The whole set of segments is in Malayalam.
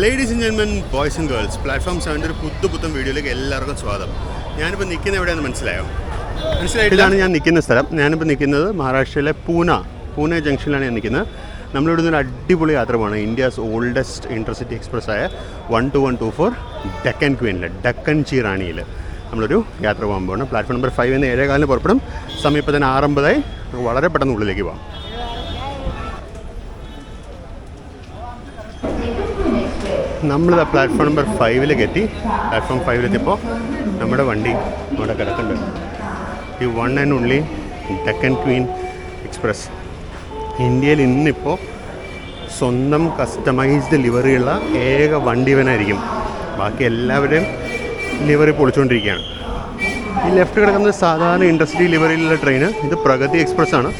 Ladies and gentlemen, boys and girls, platform 7 ഒരു പുത്തൻ വീഡിയോയിലേക്ക് എല്ലാവർക്കും സ്വാഗതം. ഞാനിപ്പോൾ നിൽക്കുന്നത് എവിടെയാണെന്ന് മനസ്സിലായിട്ടില്ലാണ് ഞാൻ നിൽക്കുന്ന സ്ഥലം. ഞാനിപ്പോൾ നിൽക്കുന്നത് മഹാരാഷ്ട്രയിലെ പൂനെ ജംഗ്ഷനിലാണ് ഞാൻ നിൽക്കുന്നത്. നമ്മളിവിടെ നിന്ന് ഒരു അടിപൊളി യാത്ര പോകണം. ഇന്ത്യസ് ഓൾഡസ്റ്റ് ഇൻ്റർസിറ്റി എക്സ്പ്രസ് ആയ 12124 ഡെക്കൻ ക്വീനിൽ, ഡെക്കൻ ചി റാണിയിൽ നമ്മളൊരു യാത്ര പോകാൻ പോകണം. പ്ലാറ്റ്ഫോം നമ്പർ 5 എന്ന് 7:15 പുറപ്പെടും. സമയം ഇപ്പോൾ തന്നെ 6:50. വളരെ പെട്ടെന്ന് ഉള്ളിലേക്ക് പോകാം. നമ്മളിത് പ്ലാറ്റ്ഫോം നമ്പർ 5ലേക്ക് എത്തി. പ്ലാറ്റ്ഫോം 5-ലെത്തിയപ്പോൾ നമ്മുടെ വണ്ടി അവിടെ കിടക്കുന്നുണ്ട്. ഈ one and only Deccan Queen express. ഇന്ത്യയിൽ ഇന്നിപ്പോൾ സ്വന്തം കസ്റ്റമൈസ്ഡ് ലിവറിയുള്ള ഏക വണ്ടി ഇവനായിരിക്കും. ബാക്കി എല്ലാവരുടെയും ലിവറി പൊളിച്ചുകൊണ്ടിരിക്കുകയാണ്. ഈ ലെഫ്റ്റ് കിടക്കുന്നത് സാധാരണ ഇൻഡസ്ട്രി ലിവറിയിലുള്ള ട്രെയിന്. ഇത് പ്രഗതി എക്സ്പ്രസ് ആണ്.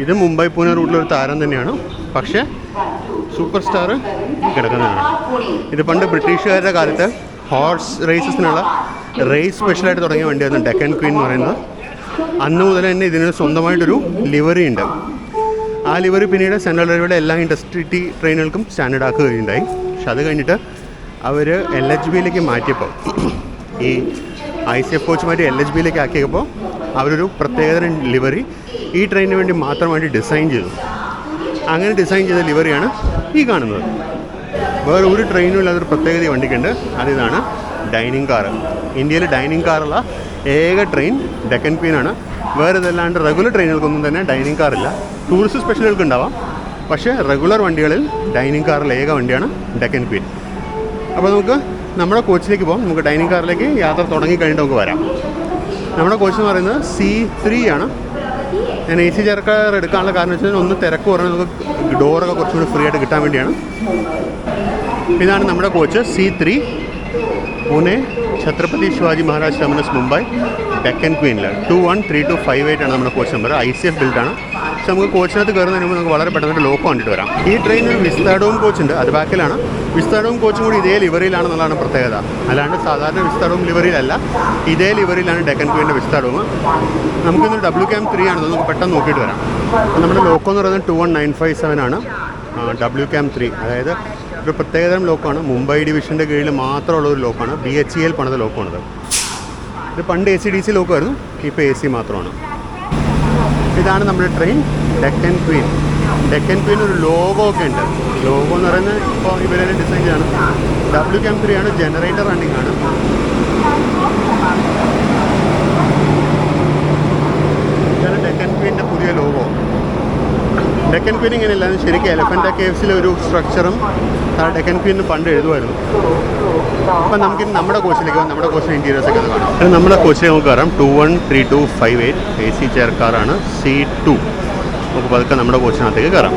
ഇത് മുംബൈ പൂനെ റൂട്ടിലൊരു താരം തന്നെയാണ്. പക്ഷേ സൂപ്പർ സ്റ്റാർ കിടക്കുന്നതാണ്. ഇത് പണ്ട് ബ്രിട്ടീഷുകാരുടെ കാലത്ത് ഹോർസ് റേസസിനുള്ള റേസ് സ്പെഷ്യലായിട്ട് തുടങ്ങിയ വണ്ടിയായിരുന്നു ഡെക്കൻ ക്വീൻ എന്ന് പറയുന്നത്. അന്ന് മുതൽ തന്നെ ഇതിന് സ്വന്തമായിട്ടൊരു ലിവറി ഉണ്ട്. ആ ലിവറി പിന്നീട് സെൻട്രൽ റെയിൽവേയുടെ എല്ലാ ഇൻഡസ്ട്രി ട്രെയിനുകൾക്കും സ്റ്റാൻഡേർഡ് ആക്കുകയുണ്ടായി. പക്ഷെ അത് കഴിഞ്ഞിട്ട് അവർ LHBയിലേക്ക് മാറ്റിയപ്പോൾ, ഈ ICF കോച്ച് മാറ്റി LHBയിലേക്ക് ആക്കിയപ്പോൾ അവരൊരു പ്രത്യേകതരം ലിവറി ഈ ട്രെയിനിന് വേണ്ടി മാത്രമായിട്ട് ഡിസൈൻ ചെയ്തു. അങ്ങനെ ഡിസൈൻ ചെയ്ത ലിവറിയാണ് ഈ കാണുന്നത്. വേറെ ഒരു ട്രെയിനും ഇല്ലാതൊരു പ്രത്യേകത വണ്ടിക്കുണ്ട്. അതിതാണ് ഡൈനിങ് കാർ. ഇന്ത്യയിൽ ഡൈനിങ് കാറുള്ള ഏക ട്രെയിൻ ഡെക്കൻ ക്വീനാണ്. വേറെ ഇതല്ലാണ്ട് റെഗുലർ ട്രെയിനുകൾക്കൊന്നും തന്നെ ഡൈനിങ് കാറില്ല. ടൂറിസ്റ്റ് സ്പെഷ്യലുകൾക്ക് ഉണ്ടാവാം, പക്ഷേ റെഗുലർ വണ്ടികളിൽ ഡൈനിങ് കാറുള്ള ഏക വണ്ടിയാണ് ഡെക്കൻ ക്വീൻ. അപ്പോൾ നമുക്ക് നമ്മുടെ കോച്ചിലേക്ക് പോകാം. നമുക്ക് ഡൈനിങ് കാറിലേക്ക് യാത്ര തുടങ്ങി കഴിഞ്ഞിട്ട് നമുക്ക് വരാം. നമ്മുടെ കോച്ച് എന്ന് പറയുന്നത് C3 ആണ്. ഞാൻ AC ചെയർ എടുക്കാനുള്ള കാരണം വെച്ചാൽ ഒന്ന് തിരക്ക് കുറഞ്ഞ് നമുക്ക് ഡോറൊക്കെ കുറച്ചുകൂടി ഫ്രീ ആയിട്ട് കിട്ടാൻ വേണ്ടിയാണ്. ഇതാണ് നമ്മുടെ coach C3, Pune Chhatrapati Shivaji Maharaj terminus, Mumbai, Deccan ക്വീനിൽ 213258 ആണ് നമ്മുടെ കോച്ച് നമ്പർ. ICF ബിൽഡാണ്. പക്ഷെ നമുക്ക് കോച്ചിനകത്ത് കയറുന്നതിന് മുമ്പ് നമുക്ക് വളരെ പെട്ടെന്ന് ലോക്ക് കണ്ടിട്ട് വരാം. ഈ ട്രെയിനിൽ വിസ്താഡോം കോച്ച് ഉണ്ട്, അത് ബാക്കിലാണ്. വിസ്താഡോം കോച്ചും കൂടി ഇതേ ലിവറിയിലാണെന്നുള്ളതാണ് പ്രത്യേകത. അല്ലാണ്ട് സാധാരണ വിസ്താഡോം ലിവറിയിലല്ല, ഇതേ ലിവറിയിലാണ് ഡെക്കൻ ക്വീൻ്റെ വിസ്താഡോം. നമുക്കിന്നൊരു WCAM3 ആണ്, നമുക്ക് പെട്ടെന്ന് നോക്കിയിട്ട് വരാം. നമ്മുടെ ലോക്കോ എന്ന് പറയുന്നത് 21957 ആണ്. WCAM3 അതായത് ഒരു പ്രത്യേകതരം ലോക്കാണ്. മുംബൈ ഡിവിഷൻ്റെ കീഴിൽ മാത്രമുള്ള ഒരു ലോക്കാണ്. BHEL പണിത ലോക്കാണിത്. ഇത് പണ്ട് ACDC ലോക്കായിരുന്നു, ഇപ്പോൾ AC മാത്രമാണ്. ഇതാണ് നമ്മുടെ train Deccan Queen. Deccan Queen ഒരു ലോഗോ ഒക്കെ ഉണ്ട്. ലോഗോ എന്ന് പറയുന്നത് ഇപ്പോൾ ഇവരെല്ലാം ഡിസൈൻ ചെയ്യാണ്. WCAM3 ആണ്, ജനറേറ്റർ റണ്ണിങ് ആണ്. ഇതാണ് ഡെക്കൻ ക്വീൻ്റെ പുതിയ ലോഗോ. ഡെക്കൻ ക്വീൻ ഇങ്ങനെയല്ല, ശരിക്കും എലഫൻ്റ് കേവ്സിലെ ഒരു സ്ട്രക്ചറും ഡെക്കൻ ക്വീനിന് പണ്ട് എഴുതുമായിരുന്നു. അപ്പം നമുക്ക് നമ്മുടെ കോച്ചിലേക്ക് പോകാം. നമ്മുടെ കോച്ചിൻ്റെ ഇൻറ്റീരിയേഴ്സ് ഒക്കെ കാണാം. നമ്മുടെ കോച്ചിലേക്ക് നമുക്ക് കയറാം. 213258 AC ചെയർ കാറാണ്, C2. നമുക്ക് പതുക്കെ നമ്മുടെ കോച്ചിനകത്തേക്ക് കയറാം.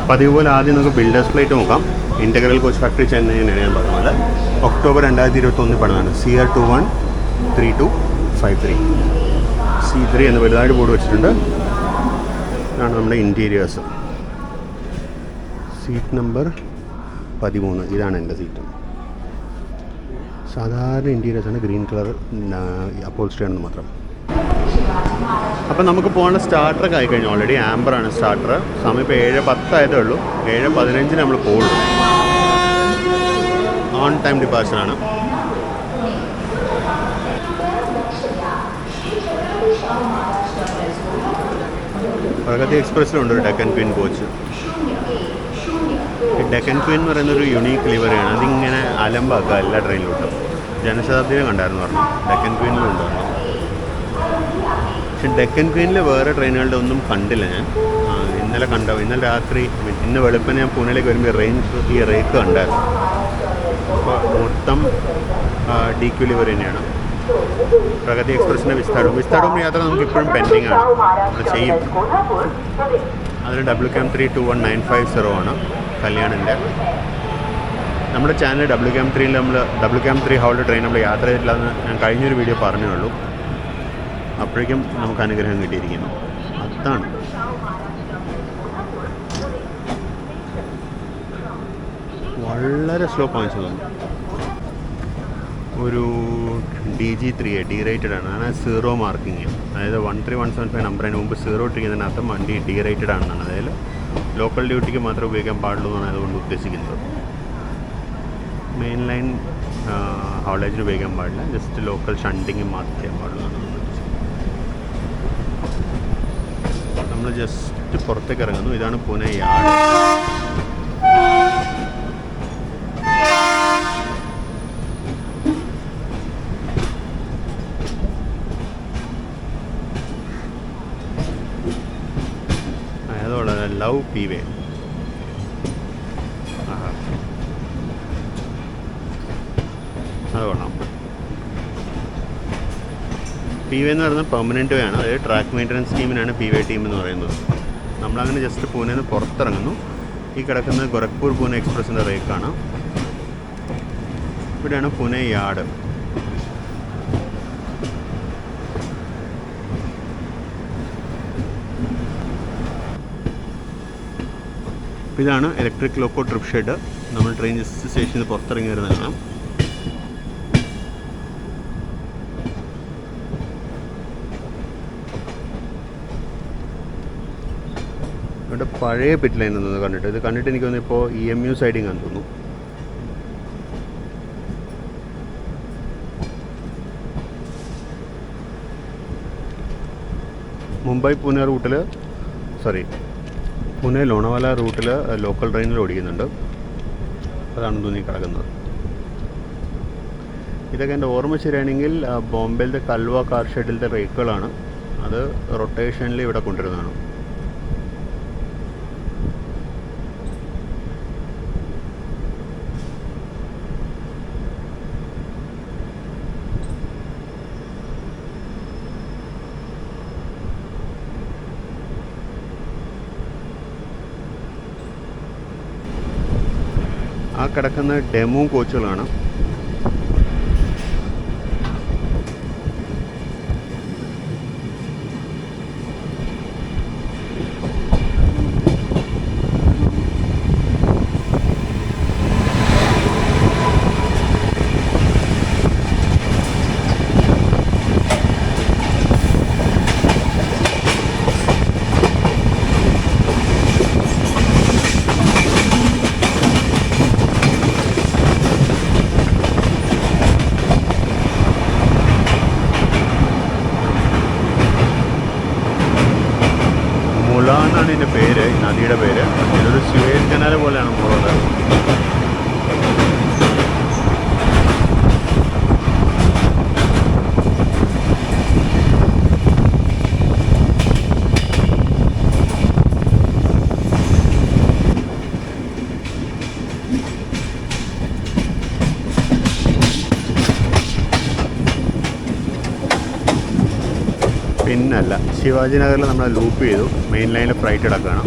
പതിവ് പോലെ ആദ്യം നമുക്ക് ബിൽഡേഴ്സ് പ്ലേറ്റ് നോക്കാം. ഇൻ്റഗ്രൽ കോച്ച് ഫാക്ടറി ചെന്നൈ തന്നെയാണ് ഞാൻ പറഞ്ഞത്. ഒക്ടോബർ 2021 പണിതാണ്. CR 213253 C3 എന്ന് വലുതായിട്ട് ബോർഡ് വെച്ചിട്ടുണ്ട്. ഇതാണ് നമ്മുടെ ഇൻറ്റീരിയേഴ്സ്. Seat number 13. ഇതാണ് എൻ്റെ സീറ്റ്. സാധാരണ ഇൻറ്റീരിയേഴ്സാണ്, ഗ്രീൻ കളർ അപ്പോൾസ്ട്രി ആണെന്ന് മാത്രം. അപ്പം നമുക്ക് പോകേണ്ട സ്റ്റാർട്ടറൊക്കെ ആയിക്കഴിഞ്ഞു. Already ആംബറാണ് starter. സമയം ഇപ്പോൾ 7:10 ആയതേ ഉള്ളൂ. 7:15 നമ്മൾ പോകുള്ളൂ. ഓൺ ടൈം ഡിപ്പാർച്ചറാണ്. പ്രഗതി എക്സ്പ്രസ്സിലുണ്ട് ഒരു ഡെക്കൻ ക്വീൻ കോച്ച്. ഈ ഡെക്കൻ ക്വീൻ എന്ന് പറയുന്നൊരു യുണീക്ക് ലിവറിയാണ്. അതിങ്ങനെ അലമ്പാക്കുക എല്ലാ ട്രെയിനിലോട്ടും. ജനശതാബ്ദിയിൽ കണ്ടായിരുന്നു പറഞ്ഞു, ഡെക്കൻ ക്വീനിലുണ്ട് പറഞ്ഞു. പക്ഷെ ഡെക്കൻ ക്വീനിൽ വേറെ ട്രെയിനുകളുടെ ഒന്നും കണ്ടില്ല ഞാൻ. ഇന്നലെ രാത്രി, ഇന്ന് വെളുപ്പിന് ഞാൻ പൂനെയിലേക്ക് വരുമ്പോൾ ഈ റേക്ക് കണ്ടായിരുന്നു. അപ്പോൾ മൊത്തം DQ ലിവർ തന്നെയാണ്. പ്രഗതി എക്സ്പ്രസിൻ്റെ വിസ്താഡോം യാത്ര നമുക്ക് ഇപ്പോഴും പെൻഡിങ് ആണ്, അത് ചെയ്യും. അതിന് WCAM3 21950 ആണ് കല്യാണിൻ്റെ. നമ്മുടെ ചാനൽ WCAM3 ഹൗൾഡ് ട്രെയിൻ നമ്മൾ യാത്ര ചെയ്തിട്ടില്ലെന്ന് ഞാൻ കഴിഞ്ഞൊരു വീഡിയോ പറഞ്ഞേ ഉള്ളൂ. അപ്പോഴേക്കും നമുക്ക് അനുഗ്രഹം കിട്ടിയിരിക്കുന്നു. അതാണ് വളരെ സ്ലോ പോയിന്റ്സ് തോന്നുന്നു. ഒരു DG3 ഡി റേറ്റഡ് ആണ്, അങ്ങനെ 0 മാർക്കിങ്. അതായത് 13175 നമ്പർ അതിന് മുമ്പ് 0 ഇട്ടിരിക്കുന്നതിനകത്ത് വണ്ടി ഡി റേറ്റഡ് ആണെന്നാണ്. അതായത് ലോക്കൽ ഡ്യൂട്ടിക്ക് മാത്രമേ ഉപയോഗിക്കാൻ പാടുള്ളൂ എന്നാണ് അതുകൊണ്ട് ഉദ്ദേശിക്കുന്നത്. മെയിൻ ലൈൻ ഹോളേജിൽ ഉപയോഗിക്കാൻ പാടില്ല, ജസ്റ്റ് ലോക്കൽ ഷണ്ടിങ് മാത്രമേ ചെയ്യാൻ പാടുള്ളൂ എന്നാണ് ഉദ്ദേശിക്കുന്നത്. നമ്മൾ ജസ്റ്റ് പുറത്തേക്ക് ഇറങ്ങുന്നു. ഇതാണ് പൂനെ യാർഡ്. ലവ് പീവേ. അത് കൊള്ളാം. പീവേ എന്ന് പറയുന്നത് പെർമനൻറ്റ് വേ ആണ്. അതായത് ട്രാക്ക് മെയിൻ്റനൻസ് ടീമിനാണ് പീവേ ടീം എന്ന് പറയുന്നത്. നമ്മളങ്ങനെ ജസ്റ്റ് പൂനെയിൽ നിന്ന് പുറത്തിറങ്ങുന്നു. ഈ കിടക്കുന്ന ഗോരഖ്പൂർ പൂനെ എക്സ്പ്രസിൻ്റെ റേക്കാണ്. ഇവിടെയാണ് പൂനെ യാർഡ്. ഇതാണ് ഇലക്ട്രിക് ലോക്കോ ട്രിപ്പ് ഷെഡ്. നമ്മൾ ട്രെയിൻ ജസ്റ്റ് സ്റ്റേഷനിൽ പുറത്തിറങ്ങി വരുന്നതാണ്. ഇവിടെ പഴയ പിറ്റ് ലൈൻ എന്നത് കണ്ടിട്ട്, ഇത് കണ്ടിട്ട് എനിക്ക് തോന്നുന്നു ഇപ്പോൾ EMU സൈഡിങ് ആണെന്ന് തോന്നുന്നു. മുംബൈ പൂനെ റൂട്ടിൽ, പൂനെ ലോണാവാല റൂട്ടിൽ ലോക്കൽ ട്രെയിനിൽ ഓടിക്കുന്നുണ്ട്. അതാണ് തോന്നി കിടക്കുന്നത്. ഇതൊക്കെ എൻ്റെ ഓർമ്മ ശരിയാണെങ്കിൽ ബോംബെയിലത്തെ കൽവ കാർ ഷെഡിലത്തെ റേക്കുകളാണ്. അത് റൊട്ടേഷനിൽ ഇവിടെ കൊണ്ടുവരുന്നതാണ്. ആ കിടക്കുന്ന ഡെമോ കോച്ചുകളാണ്. മുള എന്നാണ് ഇതിൻ്റെ പേര്, നദിയുടെ പേര്. ഇതൊരു സ്വേസ് കനാൽ പോലെയാണ് മുളത്. പിന്നല്ല, ശിവാജി നഗറിൽ നമ്മൾ ലൂപ്പ് ചെയ്തു. മെയിൻ ലൈനിൽ ഫ്ലൈറ്റ് കിടക്കുകയാണ്.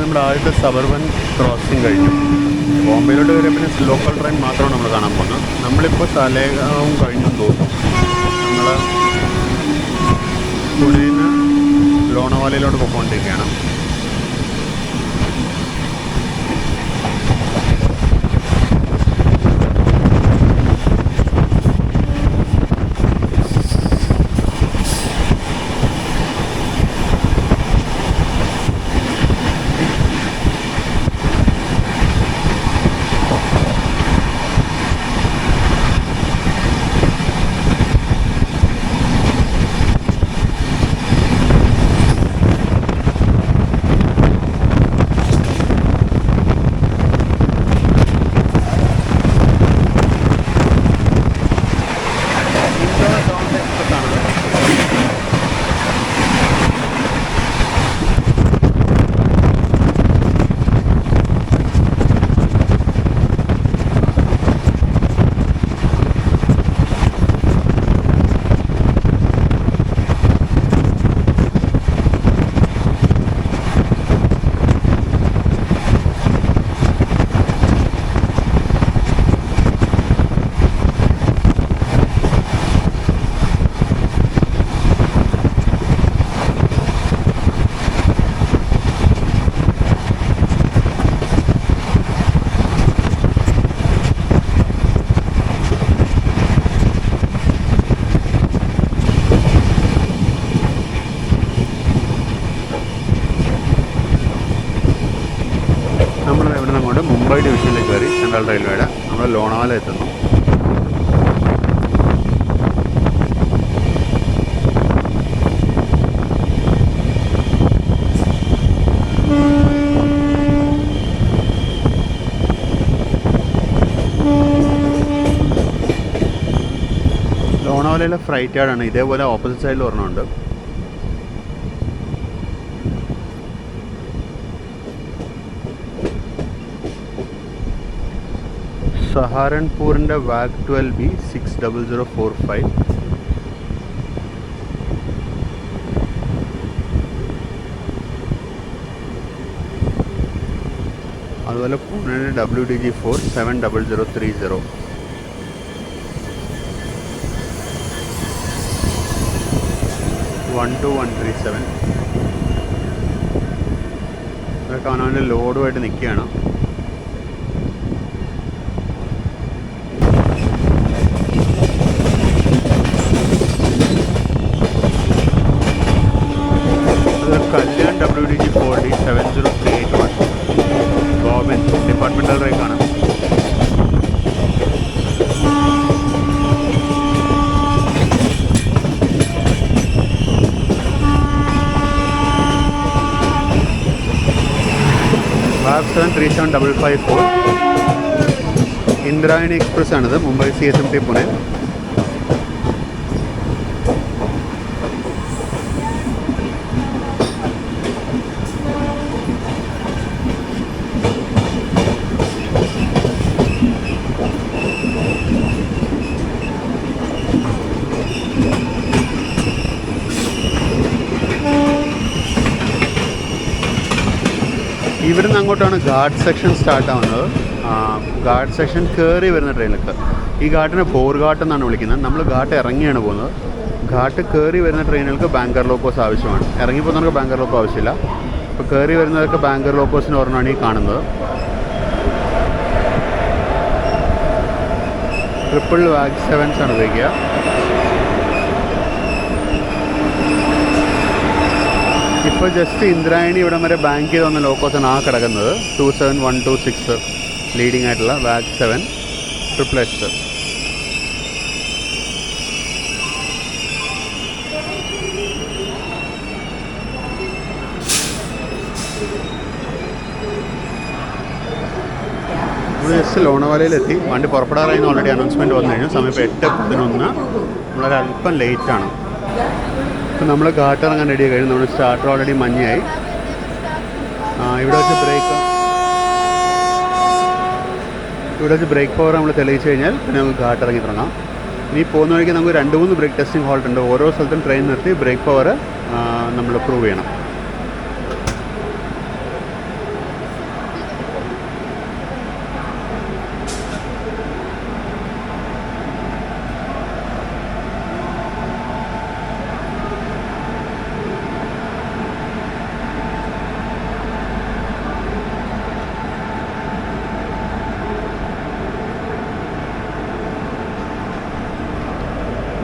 നമ്മുടെ ആദ്യത്തെ സബർബൻ ക്രോസിങ് കഴിഞ്ഞു. ബോംബെയിലോട്ട് കയറിയ പിന്നെ ലോക്കൽ ട്രെയിൻ മാത്രമാണ് നമ്മൾ കാണാൻ പോകുന്നത്. നമ്മളിപ്പോൾ തലേഗാവും കഴിഞ്ഞു തോന്നുന്നു. നമ്മൾ പുണേയിൽ നിന്ന് ലോണാവാലയിലോട്ട് പോയിക്കൊണ്ടിരിക്കുകയാണ്. കയറി സെൻട്രൽ റെയിൽവേയുടെ നമ്മൾ ലോണാവാല എത്തുന്നു. ലോണാവാലയിലെ ഫ്രൈറ്റ് യാർഡാണ്. ഇതേപോലെ ഓപ്പോസിറ്റ് സൈഡിൽ ഒരെണ്ണമുണ്ട്. സഹാരൻപൂരിൻ്റെ വാഗ് 12B 60045. അതുപോലെ പൂനെയുടെ WDG4 70030. One 137. അതൊക്കെ അവനവൻ്റെ ലോഡുമായിട്ട് നിൽക്കുകയാണ്. കല്യാൺ WDG4D 70381 ഗവൺമെൻറ് ഡിപ്പാർട്ട്മെൻറ്റൽ റേക്കാണ്. വാഗ് 737554 ഇന്ദ്രായണി എക്സ്പ്രസ് ആണിത്. മുംബൈ CSMT പുനെ. ഇവിടുന്ന് അങ്ങോട്ടാണ് ഗാർഡ് സെക്ഷൻ സ്റ്റാർട്ട് ആവുന്നത്. ഗാർഡ് സെക്ഷൻ കയറി വരുന്ന ട്രെയിനിലേക്ക്. ഈ ഘാട്ടിനെ ബോർഘാട്ട് എന്നാണ് വിളിക്കുന്നത്. നമ്മൾ ഘാട്ട് ഇറങ്ങിയാണ് പോകുന്നത്. ഘാട്ട് കയറി വരുന്ന ട്രെയിനുകൾക്ക് ബാങ്കർ ലോക്കോസ് ആവശ്യമാണ്. ഇറങ്ങി പോകുന്നവർക്ക് ബാങ്കർ ലോക്കോ ആവശ്യമില്ല. അപ്പോൾ കയറി വരുന്നവർക്ക് ബാങ്കർ ലോക്കോസിന് ഒരെണ്ണമാണ് ഈ കാണുന്നത്. ട്രിപ്പിൾ വാഗ് 7s ആണ് ഉപയോഗിക്കുക. ഇപ്പോൾ ജസ്റ്റ് ഇന്ദ്രായണി ഇവിടം വരെ ബാങ്ക് ചെയ്ത് വന്ന ലോക്കോസാണ് കിടക്കുന്നത്. 27126 ലീഡിംഗ് ആയിട്ടുള്ള വാഗ് 7 XXX. ജസ്റ്റ് ലോണാവാലയിലെത്തി. വണ്ടി പുറപ്പെടാറായിരുന്നു. ഓൾറെഡി അനൗൺസ്മെൻറ്റ് വന്നു കഴിഞ്ഞു. സമയം ഇപ്പോൾ 8:11. നമ്മളൊരല്പം ലേറ്റാണ്. ഇപ്പം നമ്മൾ ഘാട്ട് ഇറങ്ങാൻ റെഡി കഴിഞ്ഞു. നമ്മുടെ സ്റ്റാർട്ടർ ഓൾറെഡി മഞ്ഞയായി. ഇവിടെ വെച്ച് ബ്രേക്ക് പവർ നമ്മൾ തെളിയിച്ച് കഴിഞ്ഞാൽ പിന്നെ നമുക്ക് ഘാട്ട് ഇറങ്ങി തുടങ്ങാം. ഇനി പോകുന്ന വഴിക്ക് നമുക്ക് 2-3 ബ്രേക്ക് ടെസ്റ്റിംഗ് ഹോൾട്ട് ഉണ്ട്. ഓരോ സ്ഥലത്തും ട്രെയിൻ നിർത്തി ബ്രേക്ക് പവർ നമ്മൾ പ്രൂവ് ചെയ്യണം.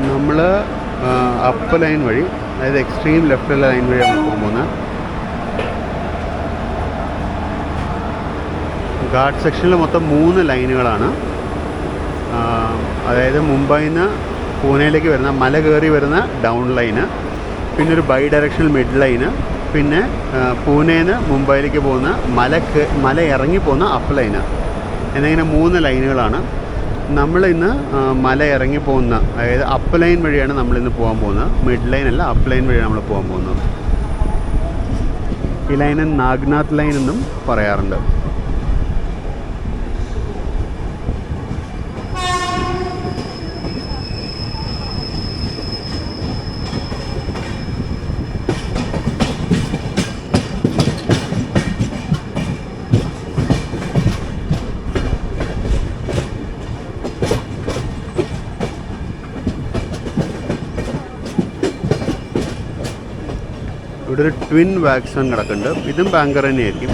നമ്മൾ അപ്പ് ലൈൻ വഴി, അതായത് എക്സ്ട്രീം ലെഫ്റ്റ് ലൈൻ വഴിയാണ് പോകുന്നത്. ഘാട്ട് സെക്ഷനിൽ മൊത്തം 3 ലൈനുകളാണ്. അതായത് മുംബൈയിൽ നിന്ന് പൂനെയിലേക്ക് വരുന്ന മല കയറി വരുന്ന ഡൗൺ ലൈന്, പിന്നെ ഒരു ബൈ ഡയറക്ഷണൽ മിഡ് ലൈന്, പിന്നെ പൂനെയിൽ നിന്ന് മുംബൈയിലേക്ക് പോകുന്ന മല ഇറങ്ങി പോകുന്ന അപ്പ് ലൈന് എന്നിങ്ങനെ 3 ലൈനുകളാണ്. നമ്മളിന്ന് മല ഇറങ്ങി പോകുന്ന, അതായത് അപ്പ് ലൈൻ വഴിയാണ് നമ്മളിന്ന് പോകാൻ പോകുന്നത്. മിഡ് ലൈൻ അല്ല, അപ്പ് ലൈൻ വഴിയാണ് നമ്മൾ പോകാൻ പോകുന്നത്. ഈ ലൈന് നാഗ്നാഥ് ലൈൻ എന്നും പറയാറുണ്ട്. ഇവിടെ ഒരു ട്വിൻ വാക്സൺ കിടക്കുന്നുണ്ട്. ഇതും ബാങ്കർ തന്നെയായിരിക്കും.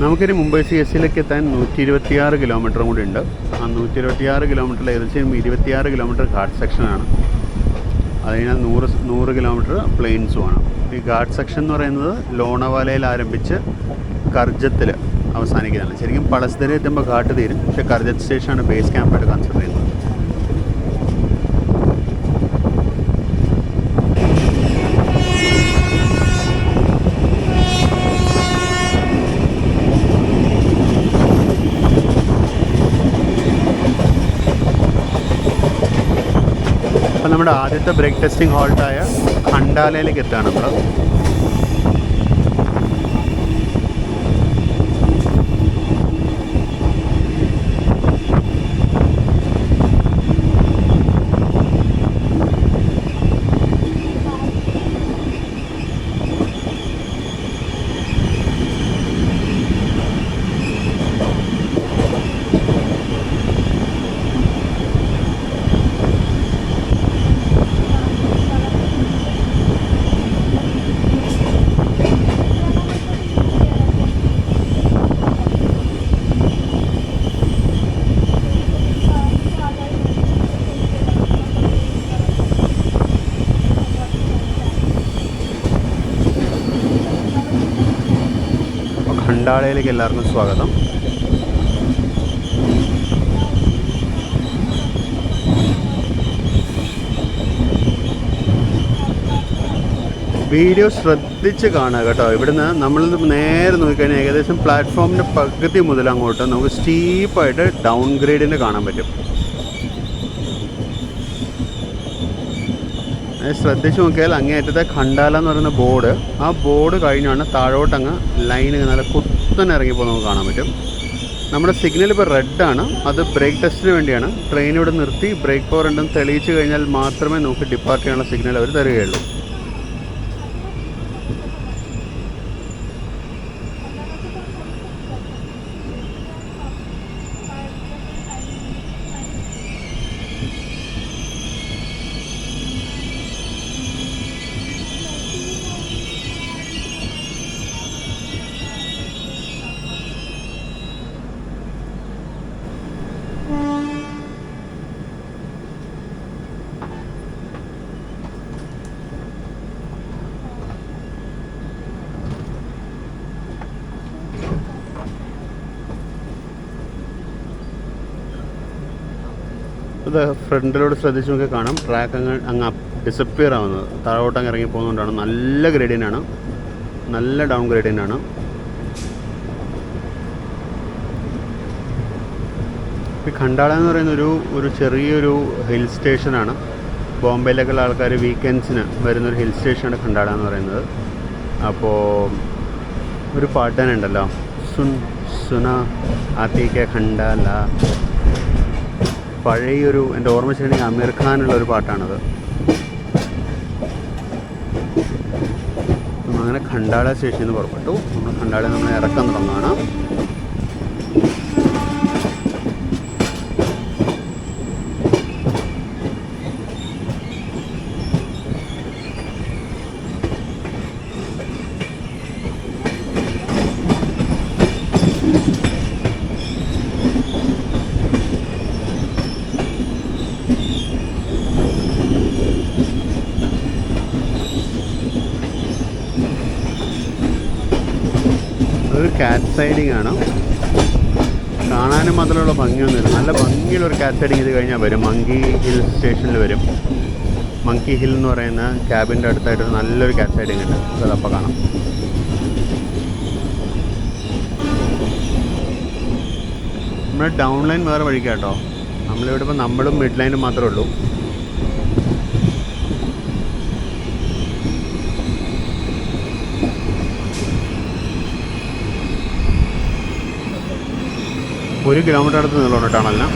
നമുക്കിനി മുംബൈ CSTയിലേക്ക് എത്താൻ 126 കിലോമീറ്ററും കൂടി ഉണ്ട്. ആ 126 കിലോമീറ്ററിൽ ഏകദേശം 26 കിലോമീറ്റർ ഘാട്ട് സെക്ഷനാണ്. അത് കഴിഞ്ഞാൽ 100 കിലോമീറ്റർ പ്ലെയിൻസുമാണ്. ഈ ഘാട്ട് സെക്ഷൻ എന്ന് പറയുന്നത് ലോണവാലയിൽ ആരംഭിച്ച് കർജത്തിൽ അവസാനിക്കുന്നതാണ്. ശരിക്കും പളസ്ദരി എത്തുമ്പോൾ ഘാട്ട് തീരും, പക്ഷേ കർജത്ത് സ്റ്റേഷനാണ് ബേസ് ക്യാമ്പായിട്ട് കൺസിഡർ ചെയ്യുന്നത്. അപ്പം നമ്മുടെ ആദ്യത്തെ ബ്രേക്ക് ടെസ്റ്റിംഗ് ഹോൾട്ടായ ഖണ്ടാലയിലേക്ക് എത്തുകയാണ് നമ്മൾ. ഖണ്ടാലയിലേക്ക് എല്ലാവർക്കും സ്വാഗതം. വീഡിയോ ശ്രദ്ധിച്ച് കാണുക കേട്ടോ. ഇവിടുന്ന് നമ്മൾ നേരെ നോക്കിക്കഴിഞ്ഞാൽ ഏകദേശം പ്ലാറ്റ്ഫോമിൻ്റെ പകുതി മുതൽ അങ്ങോട്ട് നമുക്ക് സ്റ്റീപ്പായിട്ട് ഡൗൺ ഗ്രേഡിന് കാണാൻ പറ്റും. ശ്രദ്ധിച്ച് നോക്കിയാൽ അങ്ങേയറ്റത്തെ ഖണ്ടാല എന്ന് പറയുന്ന ബോർഡ്, ആ ബോർഡ് കഴിഞ്ഞാണ് താഴോട്ടങ്ങ് ലൈന് നല്ല കുത്തനെ ഇറങ്ങിപ്പോൾ നമുക്ക് കാണാൻ പറ്റും. നമ്മുടെ സിഗ്നൽ ഇപ്പോൾ റെഡാണ്, അത് ബ്രേക്ക് ടെസ്റ്റിന് വേണ്ടിയാണ്. ട്രെയിൻ ഇവിടെ നിർത്തി ബ്രേക്ക് പവർ ഉണ്ടെന്ന് തെളിയിച്ച് കഴിഞ്ഞാൽ മാത്രമേ നമുക്ക് ഡിപ്പാർട്ട് ചെയ്യാനുള്ള സിഗ്നൽ അവർ തരികയുള്ളൂ. ഇത് ഫ്രണ്ടിലോട്ട് ശ്രദ്ധിച്ച് നോക്കി കാണാം, ട്രാക്ക് അങ്ങ് ഡിസപ്പിയർ ആവുന്നത് താഴോട്ടങ്ങ് ഇറങ്ങി പോകുന്നതുകൊണ്ടാണ്. നല്ല ഗ്രേഡിയൻ്റാണ്, നല്ല ഡൗൺ ഗ്രേഡിയൻ്റാണ്. ഈ ഖണ്ടാല എന്ന് പറയുന്ന ഒരു ചെറിയൊരു ഹിൽ സ്റ്റേഷനാണ്. ബോംബെയിലേക്കുള്ള ആൾക്കാർ വീക്കെൻഡ്സിന് വരുന്നൊരു ഹിൽ സ്റ്റേഷനാണ് ഖണ്ടാല എന്ന് പറയുന്നത്. അപ്പോൾ ഒരു പാട്ട് തന്നെ ഉണ്ടല്ലോ, സുന ആത്തിക്ക ഖണ്ടാല. പഴയൊരു, എൻ്റെ ഓർമ്മ ശരിയാണെങ്കിൽ അമീർ ഖാനുള്ളൊരു പാട്ടാണത്. അങ്ങനെ ഖണ്ടാല സ്റ്റേഷനിൽ നിന്ന് പുറപ്പെട്ടു. നമ്മൾ ഖണ്ടാലയിൽ നമ്മൾ ഇറക്കാൻ തുടങ്ങുകയാണ്. അതൊരു കാറ്റ് സൈഡിങ് ആണ്. കാണാനും മാത്രമുള്ള ഭംഗിയൊന്നുമില്ല, നല്ല ഭംഗിയുള്ളൊരു കാറ്റ് സൈഡിങ് ഇത് കഴിഞ്ഞാൽ വരും. മങ്കി ഹിൽ സ്റ്റേഷനിൽ വരും. മങ്കി ഹിൽ എന്ന് പറയുന്ന ക്യാബിൻ്റെ അടുത്തായിട്ട് നല്ലൊരു കാറ്റ് സൈഡിങ് ഉണ്ട്, അതപ്പോൾ കാണാം. നമ്മുടെ ഡൗൺ ലൈൻ വേറെ വഴിക്കാട്ടോ. നമ്മളിവിടെ ഇപ്പോൾ നമ്മളും മിഡ് ലൈനും മാത്രമേ ഉള്ളൂ. ഒരു കിലോമീറ്റർ അടുത്ത് നീളമുണ്ട് ടണലിന്.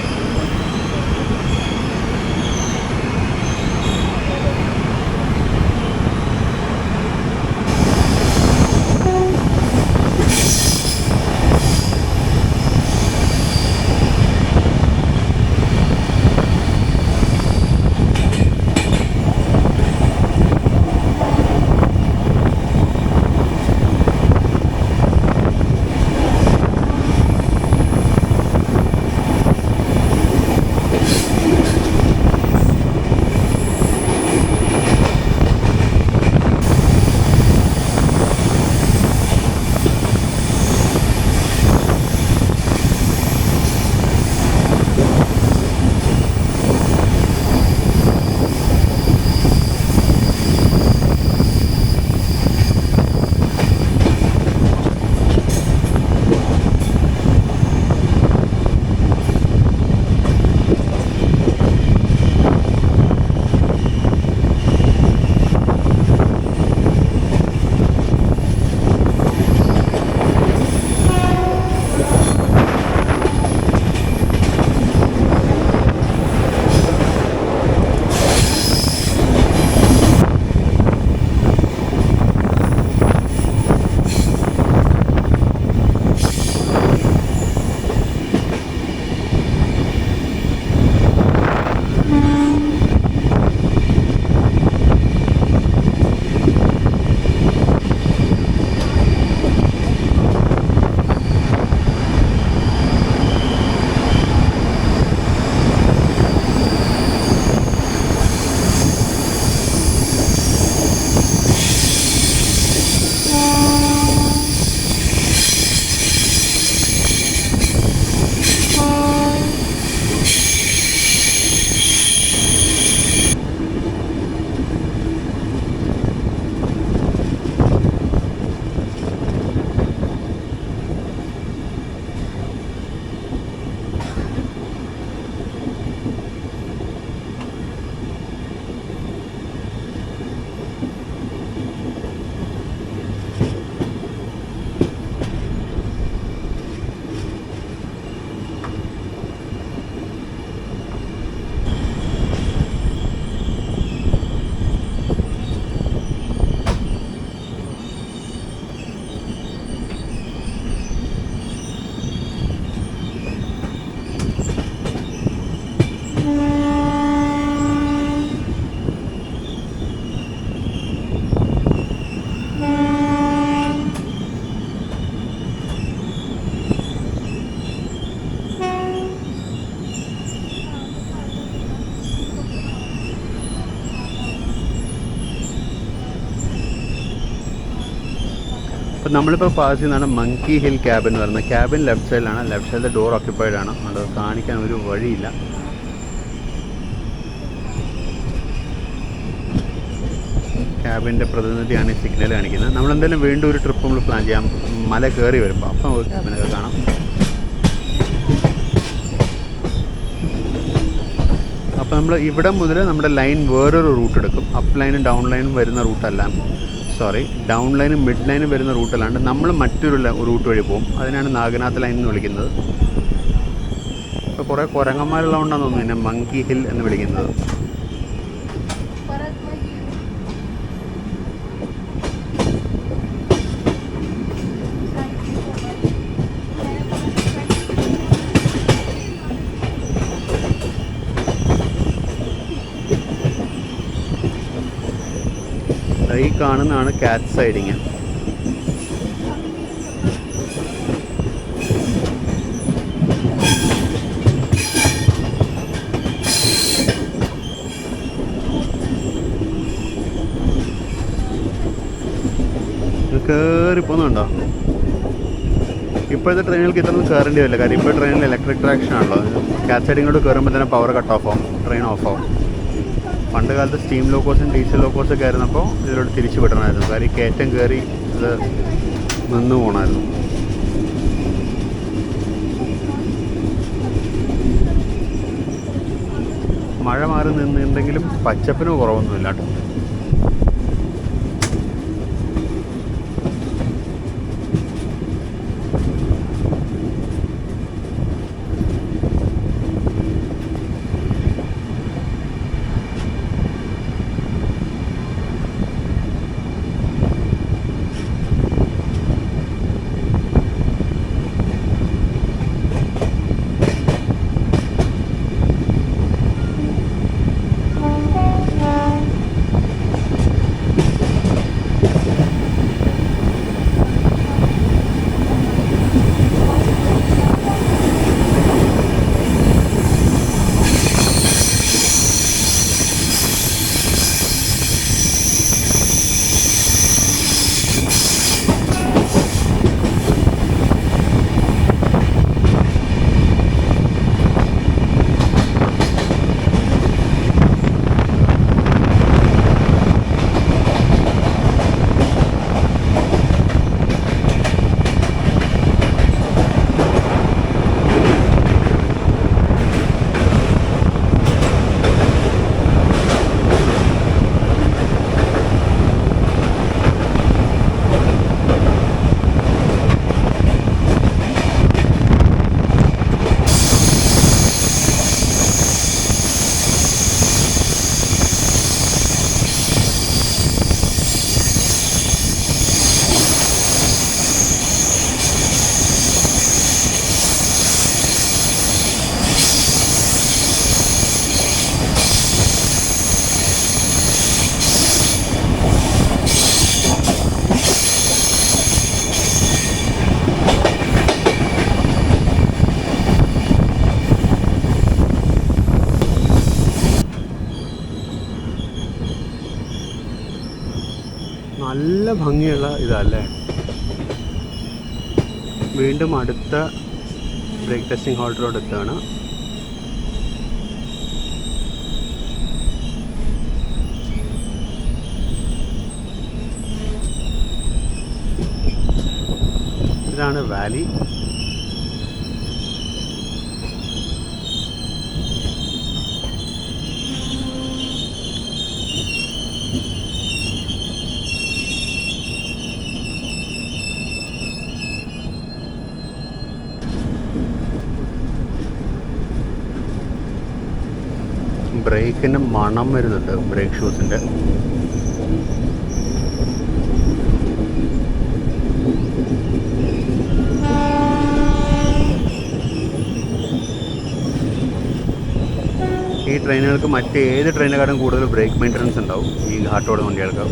നമ്മളിപ്പോൾ പാസ് ചെയ്യുന്നതാണ് മങ്കി ഹിൽ ക്യാബിൻ എന്ന് പറയുന്നത്. ക്യാബിൻ ലെഫ്റ്റ് സൈഡിലാണ്. ലെഫ്റ്റ് സൈഡിലെ ഡോർ ഓക്യുപ്പൈഡ് ആണ്. അത് കാണിക്കാൻ ഒരു വഴിയില്ല. ക്യാബിൻ്റെ പ്രതിനിധിയാണ് ഈ സിഗ്നൽ കാണിക്കുന്നത്. നമ്മളെന്തായാലും വീണ്ടും ഒരു ട്രിപ്പ് നമ്മൾ പ്ലാൻ ചെയ്യാം, മല കയറി വരുമ്പോൾ. അപ്പോൾ നമുക്ക് ക്യാബിനൊക്കെ കാണാം. അപ്പോൾ നമ്മൾ ഇവിടെ മുതൽ നമ്മുടെ ലൈൻ വേറൊരു റൂട്ട് എടുക്കും. അപ്പ് ലൈനും ഡൗൺ ലൈനും വരുന്ന റൂട്ടല്ല, ഡൗൺ ലൈനും മിഡ് ലൈനും വരുന്ന റൂട്ടല്ലാണ്ട് നമ്മൾ മറ്റൊരു റൂട്ട് വഴി പോകും. അതിനാണ് നാഗനാഥ് ലൈൻ എന്ന് വിളിക്കുന്നത്. ഇപ്പോൾ കുറേ കുരങ്ങന്മാരുള്ളതുകൊണ്ടാണെന്ന് തോന്നുന്നു പിന്നെ മങ്കി ഹിൽ എന്ന് വിളിക്കുന്നത്. ഈ കാണുന്നതാണ് കാറ്റ് സൈഡിങ്. കയറി പോകുന്നുണ്ടോ? ഇപ്പോഴത്തെ ട്രെയിനുകൾക്ക് ഇത്രയൊന്നും കയറേണ്ടി വരില്ല. കാര്യം ഇപ്പോൾ ട്രെയിനിൽ ഇലക്ട്രിക് ട്രാക്ഷൻ ആണല്ലോ. കാറ്റ് സൈഡിങ്ങോട്ട് കയറുമ്പോൾ തന്നെ പവർ കട്ട് ഓഫ് ആവും, ട്രെയിൻ ഓഫ് ആവും. പണ്ട് കാലത്ത് സ്റ്റീം ലോക്കോസും ഡീസൽ ലോക്കോസൊക്കെ ആയിരുന്നപ്പോൾ ഇതിലോട്ട് തിരിച്ചു വിടണമായിരുന്നു. കാര്യം കയറ്റം കയറി ഇത് നിന്നു പോകണമായിരുന്നു. മഴ മാറി നിന്നുണ്ടെങ്കിലും പച്ചപ്പിന് കുറവൊന്നുമില്ല കേട്ടോ. നല്ല ഭംഗിയുള്ള ഇതല്ലേ. വീണ്ടും അടുത്ത ബ്രേക്ക് ടെസ്റ്റിംഗ് ഹോൾഡറോട് എത്താണ്. ഇതാണ് വാലി. ബ്രേക്കിന് മണം വരുന്നുണ്ട്, ബ്രേക്ക് ഷൂസിൻ്റെ. ഈ ട്രെയിനുകൾക്ക് മറ്റേത് ട്രെയിനെക്കാളും കൂടുതൽ ബ്രേക്ക് മെയിൻ്റനൻസ് ഉണ്ടാവും ഈ ഘാട്ടോട് വണ്ടികൾക്ക്.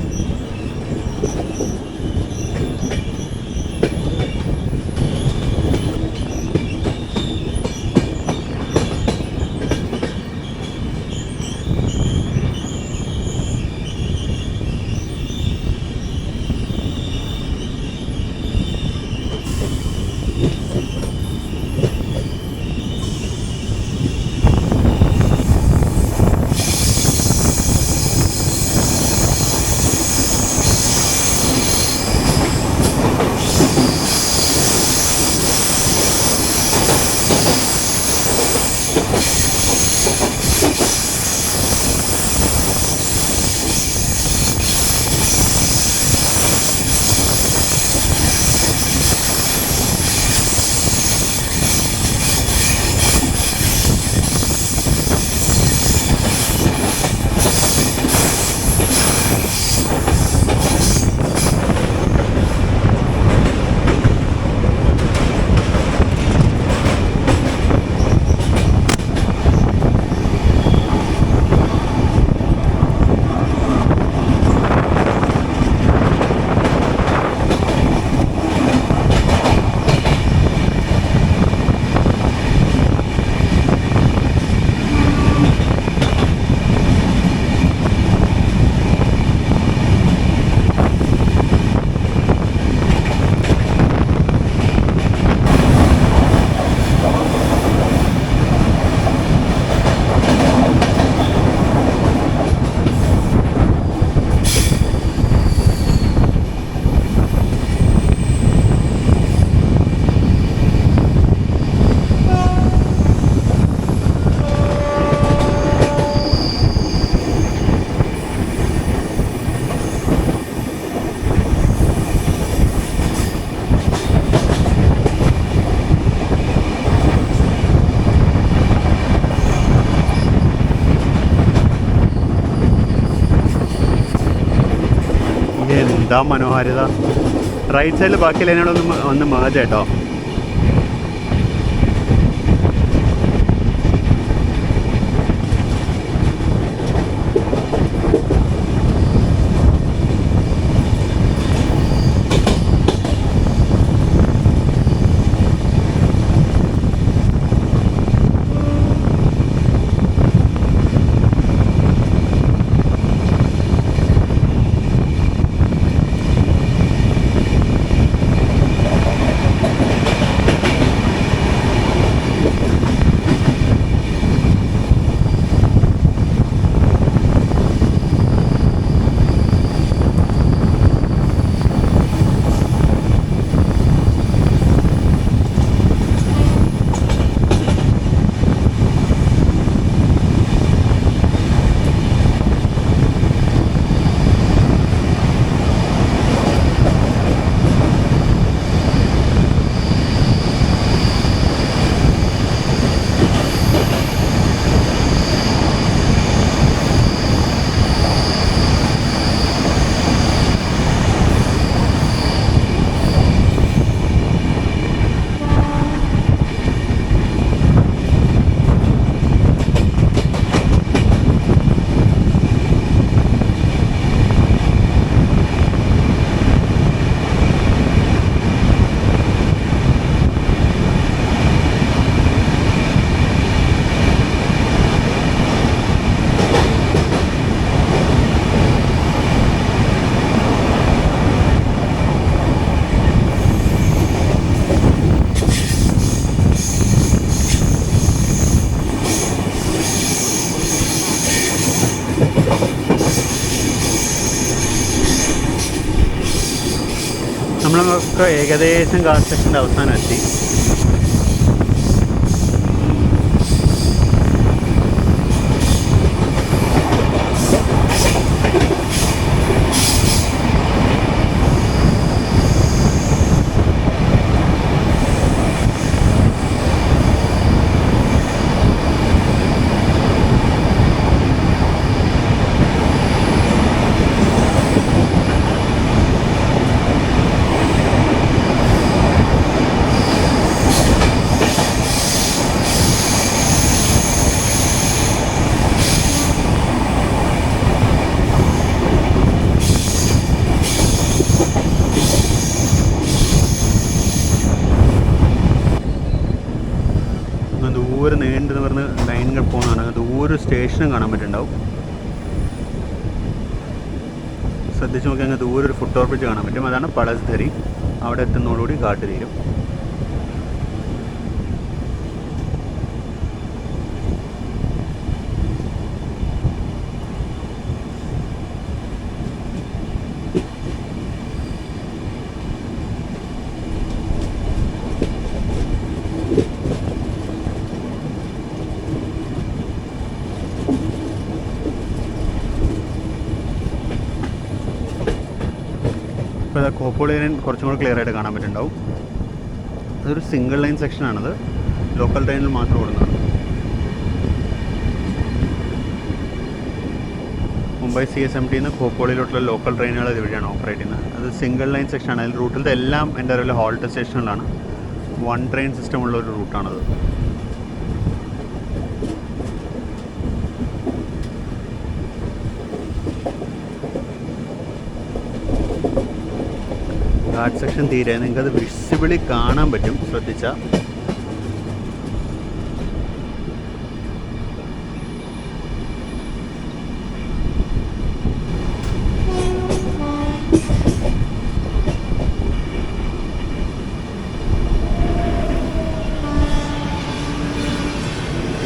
എന്താ മനോഹാരിത. റൈറ്റ് സൈഡിൽ ബാക്കി ലൈനോടൊന്ന് ഒന്ന് മേജ് കേട്ടോ. നമ്മളൊക്കെ ഏകദേശം കാർ സെക്ഷൻ്റെ അവസാനം എത്തി. ദൂരെ നീണ്ടെന്ന് പറഞ്ഞ് ലൈനുകൾ പോകുന്നതാണ്. ദൂരെ സ്റ്റേഷനും കാണാൻ പറ്റുന്നുണ്ടാവും. ശ്രദ്ധിച്ച് നോക്കി അങ്ങ് ദൂരെ ഒരു ഫുട് ഓവർ ബ്രിഡ്ജ് കാണാൻ പറ്റും. അതാണ് പളസ്ധരി. അവിടെ എത്തുന്നതോടുകൂടി കാട്ട് തീരും. കോപ്പോളി ലൈൻ കുറച്ചും കൂടെ ക്ലിയർ ആയിട്ട് കാണാൻ പറ്റുന്നുണ്ടാവും. അതൊരു സിംഗിൾ ലൈൻ സെക്ഷനാണത്, ലോക്കൽ ട്രെയിനിൽ മാത്രം ഓടുന്നതാണ്. മുംബൈ CSMTന്ന് കോപ്പോളിയിലോട്ടുള്ള ലോക്കൽ ട്രെയിനുകൾ ഇതുവഴിയാണ് ഓപ്പറേറ്റ് ചെയ്യുന്നത്. അത് സിംഗിൾ ലൈൻ സെക്ഷനാണ്. അതിൽ റൂട്ടിലത്തെ എല്ലാം എൻ്റെ അറിവിൽ ഹോൾട്ട് സ്റ്റേഷനിലാണ്. വൺ ട്രെയിൻ സിസ്റ്റം ഉള്ള ഒരു റൂട്ടാണത്. ഗാർഡ് സെക്ഷൻ തീരെ നിങ്ങൾക്കത് വിസിബിളി കാണാൻ പറ്റും ശ്രദ്ധിച്ചാൽ.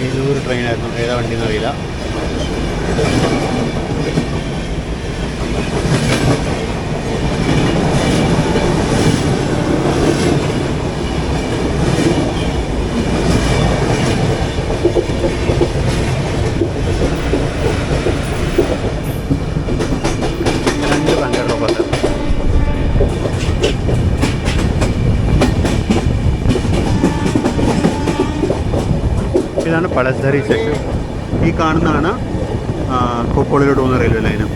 ഏതൊരു ട്രെയിനായിരുന്നു, ഏതാ വണ്ടി എന്നറിയില്ല. ഇതാണ് പഴശ്ശേരി സ്റ്റേഷൻ. ഈ കാണുന്നതാണ് കോപ്പോളിലോട്ട് പോകുന്ന റെയിൽവേ ലൈന്.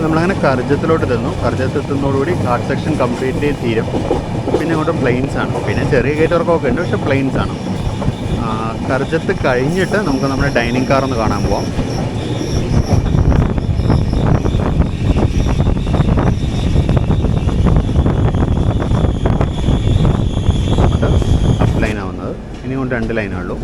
നമ്മളങ്ങനെ കർജത്തിലോട്ട് തന്നു. കർജത്തെത്തുന്നതോടുകൂടി ഘാട്ട് സെക്ഷൻ കംപ്ലീറ്റ്ലി തീരും. പിന്നെ അങ്ങോട്ട് പ്ലെയിൻസ് ആണ്. പിന്നെ ചെറിയ കയറ്റവർക്കൊക്കെ ഉണ്ട്, പക്ഷേ പ്ലെയിൻസ് ആണ്. കർജത്ത് കഴിഞ്ഞിട്ട് നമുക്ക് നമ്മുടെ ഡൈനിങ് കാർ ഒന്ന് കാണാൻ പോവാം. അത് അപ്പ് ലൈനാവുന്നത്. ഇനി കൊണ്ട് 2 ലൈനുള്ളൂ.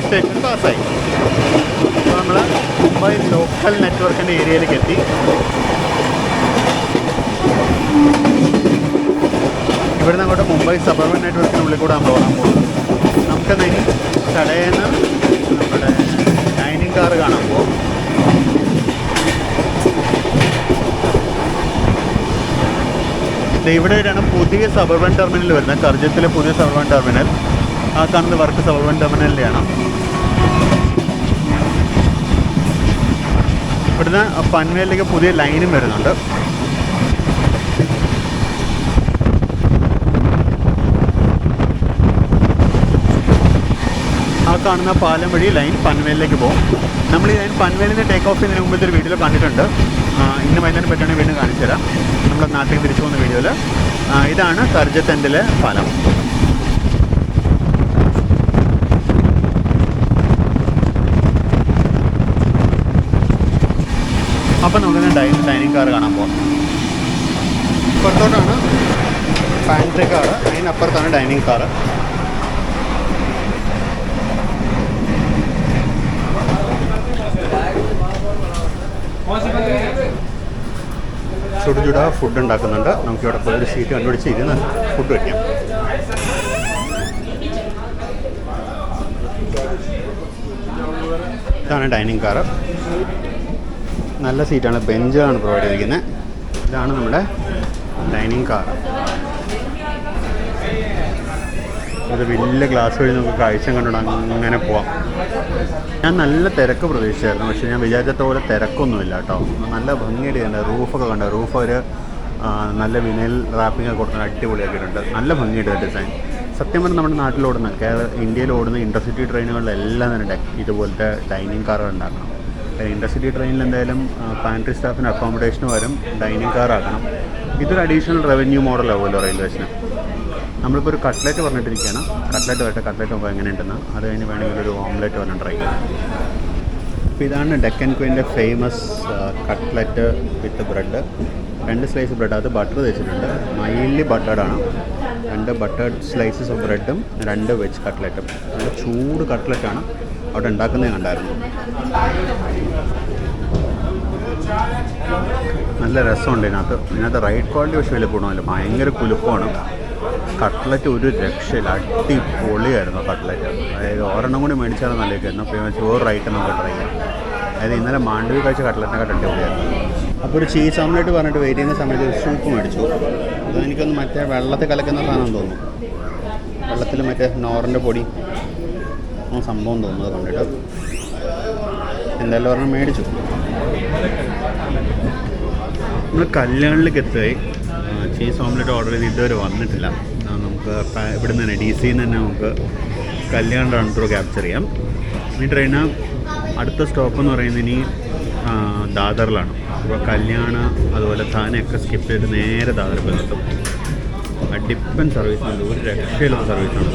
സ്റ്റേഷൻ പാസ്സായി. അപ്പോൾ നമ്മൾ മുംബൈ ലോക്കൽ നെറ്റ്വർക്കിൻ്റെ ഏരിയയിലേക്ക് എത്തി. ഇവിടുന്ന് അങ്ങോട്ട് മുംബൈ സബർബൻ നെറ്റ്വർക്കിനുള്ളിൽ കൂടെ നമ്മൾ ഓടാൻ പോകുന്നത്. നമുക്കെന്നാൽ ഇനി കടയിൽ നിന്ന് നമ്മുടെ ഡൈനിങ് കാർ കാണാൻ പോകും. ഇവിടെയാണ് പുതിയ സബർബൻ ടെർമിനൽ വരുന്നത്. കർജത്തിലെ പുതിയ സബർബൻ ടെർമിനൽ. ആ കാണുന്ന വർക്ക് സബർബൻ ടെർമിനലിൻ്റെയാണ്. ഇവിടുന്ന് പൻവേലിലേക്ക് പുതിയ ലൈനും വരുന്നുണ്ട്. ആ കാണുന്ന പാലം വഴി ലൈൻ പൻവേലിലേക്ക് പോകും. നമ്മൾ ഈ ലൈൻ പൻവേലിൽ നിന്ന് ടേക്ക് ഓഫ് ചെയ്യുന്നതിന് മുമ്പത്തെ ഒരു വീഡിയോയിൽ കണ്ടിട്ടുണ്ട്. ഇന്ന് വൈകുന്നേരം പറ്റുകയാണെങ്കിൽ വീണ്ടും കാണിച്ചു തരാം. നമ്മുടെ നാട്ടിൽ തിരിച്ചു പോകുന്ന വീഡിയോയിൽ. ഇതാണ് കർജത്തണ്ടിലെ പാലം. അപ്പം നമുക്ക് ഡൈനിങ് കാർ കാണാൻ പോകാം. പുറത്തോട്ടാണ് പാൻട്രി കാർ, അതിനപ്പുറത്താണ് ഡൈനിങ് കാർ. ചുടുചുട ഫുഡ് ഉണ്ടാക്കുന്നുണ്ട്. നമുക്കിവിടെ പോയി ഒരു സീറ്റ് കണ്ടുപിടിച്ച് ഇരുന്ന് ഫുഡ് വയ്ക്കാം. ഇതാണ് ഡൈനിങ് കാറ്. നല്ല സീറ്റാണ്, ബെഞ്ചാണ് പ്രൊവൈഡ് ചെയ്തിരിക്കുന്നത്. ഇതാണ് നമ്മുടെ ഡൈനിങ് കാർ. ഒരു വലിയ ഗ്ലാസ് വഴി നമുക്ക് കാഴ്ച കണ്ടുകൊണ്ട് അങ്ങനെ പോവാം. ഞാൻ നല്ല തിരക്ക് പ്രതീക്ഷിച്ചായിരുന്നു, പക്ഷേ ഞാൻ വിചാരിച്ച പോലെ തിരക്കൊന്നുമില്ല കേട്ടോ. നല്ല ഭംഗിയായിട്ട് കണ്ട റൂഫൊക്കെ കണ്ട റൂഫ് ഒരു നല്ല വിനൽ റാപ്പിംഗ് ഒക്കെ കൊടുക്കുന്ന അടിപൊളിയാക്കിയിട്ടുണ്ട്. നല്ല ഭംഗിയായിട്ട് ഡിസൈൻ. സത്യം പറഞ്ഞാൽ നമ്മുടെ നാട്ടിലോടുന്ന ഇന്ത്യയിൽ ഓടുന്ന ഇൻ്റർസിറ്റി ട്രെയിനുകളിലെല്ലാം തന്നെ ഇതുപോലത്തെ ഡൈനിങ് കാറുകൾ ഉണ്ടാക്കണം. ഇൻ്റർസിറ്റി ട്രെയിനിൽ എന്തായാലും പാൻട്രി സ്റ്റാഫിന് അക്കോമഡേഷന് വരും ഡൈനിങ് കാർ ആക്കണം. ഇതൊരു അഡീഷണൽ റവന്യൂ മോഡലാവുമല്ലോ റെയിൽവേ സ്റ്റേഷന്. നമ്മളിപ്പോൾ ഒരു കട്ട്ലറ്റ് പറഞ്ഞിട്ടിരിക്കുകയാണ്. കട്ട്ലറ്റ് നോക്കുക എങ്ങനെയുണ്ടെന്ന്. അത് കഴിഞ്ഞ് വേണമെങ്കിൽ ഒരു ഓംലെറ്റ് പറഞ്ഞ് ട്രൈ ചെയ്യാം. അപ്പോൾ ഇതാണ് ഡെക്കൻ ക്വീൻ്റെ famous cutlet with bread. 2 slice bread, അത് ബട്ടർ തേച്ചിട്ടുണ്ട്. മൈൽഡ്ലി ബട്ടേഡാണ്. 2 ബട്ടേഡ് സ്ലൈസസ് ഓഫ് ബ്രെഡും 2 വെജ് കട്ട്ലറ്റും. നല്ല ചൂട് കട്ട്ലറ്റാണ്. അവിടെ ഉണ്ടാക്കുന്നത് കണ്ടായിരുന്നു. നല്ല രസമുണ്ട് ഇതിനകത്ത് റൈറ്റ് ക്വാളിറ്റി പക്ഷേ വലിയ ഗുണമില്ല, ഭയങ്കര കുലുപ്പമാണ്. കട്ട്ലറ്റ് ഒരു രക്ഷയില്ല, അടിപൊളിയായിരുന്നു കട്ട്ലറ്റ്. അതായത് ഒരെണ്ണം കൂടി മേടിച്ചാലും നല്ലതായിരുന്നു. അപ്പോൾ ചോറ് റൈറ്റ് നമുക്ക് ട്രൈ ചെയ്യാം. അതായത് ഇന്നലെ മാണ്ഡവി കഴിച്ച കട്ട്ലറ്റിനെക്കാട്ട് അടിപൊളിയായിരുന്നു. അപ്പോൾ ഒരു ചീസ് ഓംലെറ്റ് പറഞ്ഞിട്ട് വെയിറ്റ് ചെയ്യുന്ന സമയത്ത് ഒരു സൂപ്പ് മേടിച്ചു. അതെനിക്കൊന്ന് മറ്റേ വെള്ളത്തിൽ കലക്കുന്ന സാധനം തോന്നുന്നു. വെള്ളത്തിൽ മറ്റേ നോറിൻ്റെ പൊടി സംഭവം തോന്നുന്നത് കണ്ടിട്ട് എന്തായാലും ഒരെണ്ണം മേടിച്ചു. നമ്മൾ കല്യാണിലേക്ക് എത്തുകയായി. ചീസ് ഓംലെറ്റ് ഓർഡർ ചെയ്ത് ഇതുവരെ വന്നിട്ടില്ല. നമുക്ക് ഇവിടെ നിന്ന് തന്നെ DC നിന്ന് തന്നെ നമുക്ക് കല്യാൺ റൺ ത്രൂ ക്യാപ്ചർ ചെയ്യാം. ഈ ട്രെയിന് അടുത്ത സ്റ്റോപ്പ് എന്ന് പറയുന്നത് ഇനി ദാദറിലാണ്. അപ്പോൾ കല്യാണ അതുപോലെ താനെയൊക്കെ സ്കിപ്പ് ചെയ്ത് നേരെ ദാദർ പോയി നിർത്തും. ഡിപ്പൻ സർവീസാണ്, ഒരു രക്ഷയിലുള്ള സർവീസാണ്.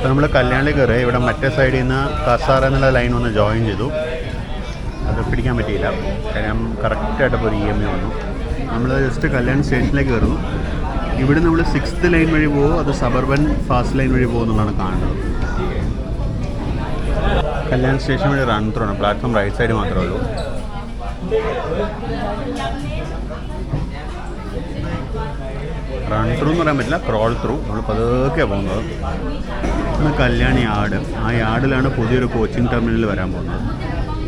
നമ്മൾ കല്യാണിലേക്ക് കയറി. ഇവിടെ മറ്റേ സൈഡിൽ നിന്ന് കസാറ എന്നുള്ള ലൈൻ ഒന്ന് ജോയിൻ ചെയ്തു. അത് പിടിക്കാൻ പറ്റിയില്ല, കാര്യം കറക്റ്റായിട്ടപ്പോൾ ഒരു EMI വന്നു. നമ്മൾ ജസ്റ്റ് കല്യാൺ സ്റ്റേഷനിലേക്ക് കയറുന്നു. ഇവിടെ നമ്മൾ 6th ലൈൻ വഴി പോകുമോ അത് സബർബൻ ഫാസ്റ്റ് ലൈൻ വഴി പോകുമെന്നുള്ളതാണ് കാണുന്നത്. കല്യാൺ സ്റ്റേഷൻ വഴി റൺ ത്രൂ ആണ്. പ്ലാറ്റ്ഫോം റൈറ്റ് സൈഡ് മാത്രമേ ഉള്ളൂ. റൺ ത്രൂ എന്ന് പറയാൻ പറ്റില്ല, ക്രോൾ ത്രൂ. നമ്മൾ പതുക്കെയാണ് പോകുന്നത്. കല്യാൺ യാർഡ്, ആ യാർഡിലാണ് പുതിയൊരു കോച്ചിങ് ടെർമിനൽ വരാൻ പോകുന്നത്.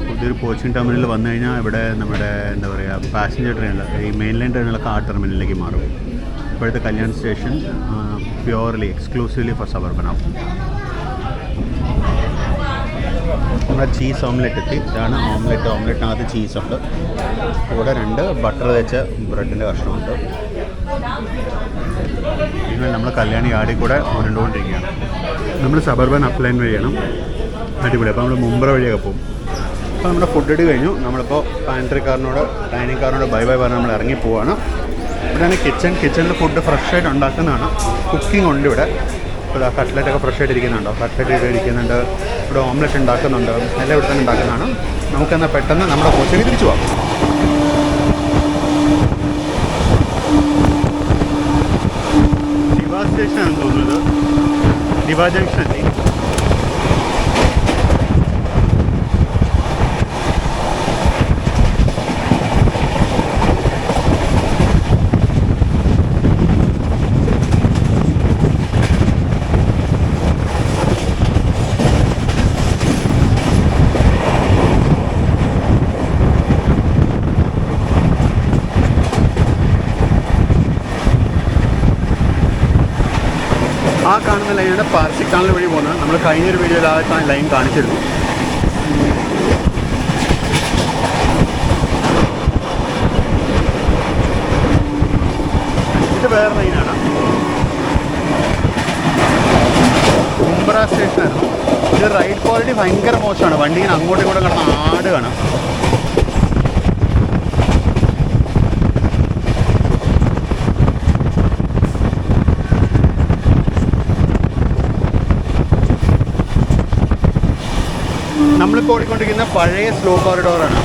പുതിയൊരു കോച്ചിങ് ടെർമിനൽ വന്നു കഴിഞ്ഞാൽ ഇവിടെ നമ്മുടെ എന്താ പറയുക പാസഞ്ചർ ട്രെയിനുകൾ, ഈ മെയിൻ ലൈൻ ട്രെയിനുകളൊക്കെ ആ ടെർമിനലിലേക്ക് മാറും. ഇപ്പോഴത്തെ Kalyan station purely exclusively for suburban ആവും. നമ്മുടെ ചീസ് ഓംലെറ്റ് എത്തി. ഇതാണ് ഓംലെറ്റ്. ഓംലെറ്റിനകത്ത് ചീസുണ്ട്. കൂടെ 2 ബട്ടർ തേച്ച ബ്രെഡിൻ്റെ കഷ്ണമുണ്ട്. ഇങ്ങനെ നമ്മൾ കല്യാണി യാർഡിൽ കൂടെ മുന്നോട്ടുകൊണ്ടിരിക്കുകയാണ്. നമ്മൾ സബർബൻ അപ്ലൈൻ വഴിയാണ്. അടിപൊളി. അപ്പോൾ നമ്മൾ മുംബ്ര വഴിയൊക്കെ പോകും. അപ്പോൾ നമ്മുടെ ഫുഡ് അടി കഴിഞ്ഞു. നമ്മളിപ്പോൾ പാൻട്രി കാറിനോട് ഡൈനിങ് കാറിനോട് ബൈ പറഞ്ഞ് നമ്മൾ ഇറങ്ങി പോവാണ്. ഇവിടെയാണ് കിച്ചണിൽ ഫുഡ് ഫ്രഷായിട്ട് ഉണ്ടാക്കുന്നതാണ്. കുക്കിംഗ് ഉണ്ട് ഇവിടെ. ഇവിടെ കട്ട്ലറ്റൊക്കെ ഫ്രഷായിട്ട് ഇരിക്കുന്നുണ്ടോ, കട്ട്ലറ്റ് ഇരിക്കുന്നുണ്ട്. ഇവിടെ ഓംലെറ്റ് ഉണ്ടാക്കുന്നുണ്ട്. എല്ലാം ഇവിടെ തന്നെ ഉണ്ടാക്കുന്നതാണ്. നമുക്കെന്നാൽ പെട്ടെന്ന് നമ്മുടെ കോച്ചിലേക്ക് തിരിച്ചു പോകാം. ദിവാ സ്റ്റേഷനാണെന്ന് തോന്നുന്നത്. ദിവാ ജംഗ്ഷൻ എത്തി. ആ കാണുന്ന ലൈനാണ് പാർസി ടണൽ വഴി പോകുന്നത്. നമ്മൾ കഴിഞ്ഞൊരു വീഡിയോയിൽ ആ ലൈൻ കാണിച്ചിരുന്നു. ഇത് വേറെ ലൈനാണ്. മുംബ്ര സ്റ്റേഷനായിരുന്നു. ഇത് ഇത് റൈഡ് ക്വാളിറ്റി ഭയങ്കര മോശമാണ്. വണ്ടി ഇങ്ങനെ അങ്ങോട്ടും ഇങ്ങോട്ടും കിടന്ന് ആടുകയാണ്. നമ്മളിപ്പോൾ ഓടിക്കൊണ്ടിരിക്കുന്ന പഴയ സ്ലോ കോറിഡോറാണ്.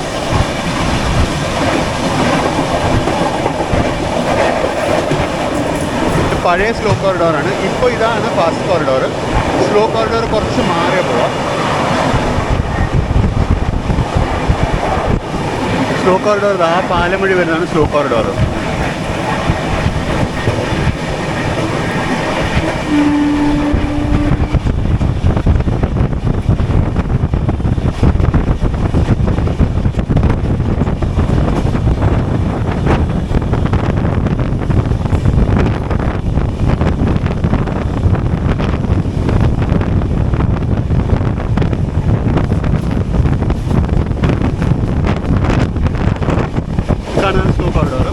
പഴയ സ്ലോ കോറിഡോറാണ്. ഇപ്പോൾ ഇതാണ് ഫാസ്റ്റ് കോറിഡോർ. സ്ലോ കോറിഡോർ കുറച്ച് മാറിയ പോവാം. സ്ലോ കോറിഡോർ ആ പാലം വഴി വരുന്നതാണ് സ്ലോ കോറിഡോർ. സ്ലോ കോറിഡോർ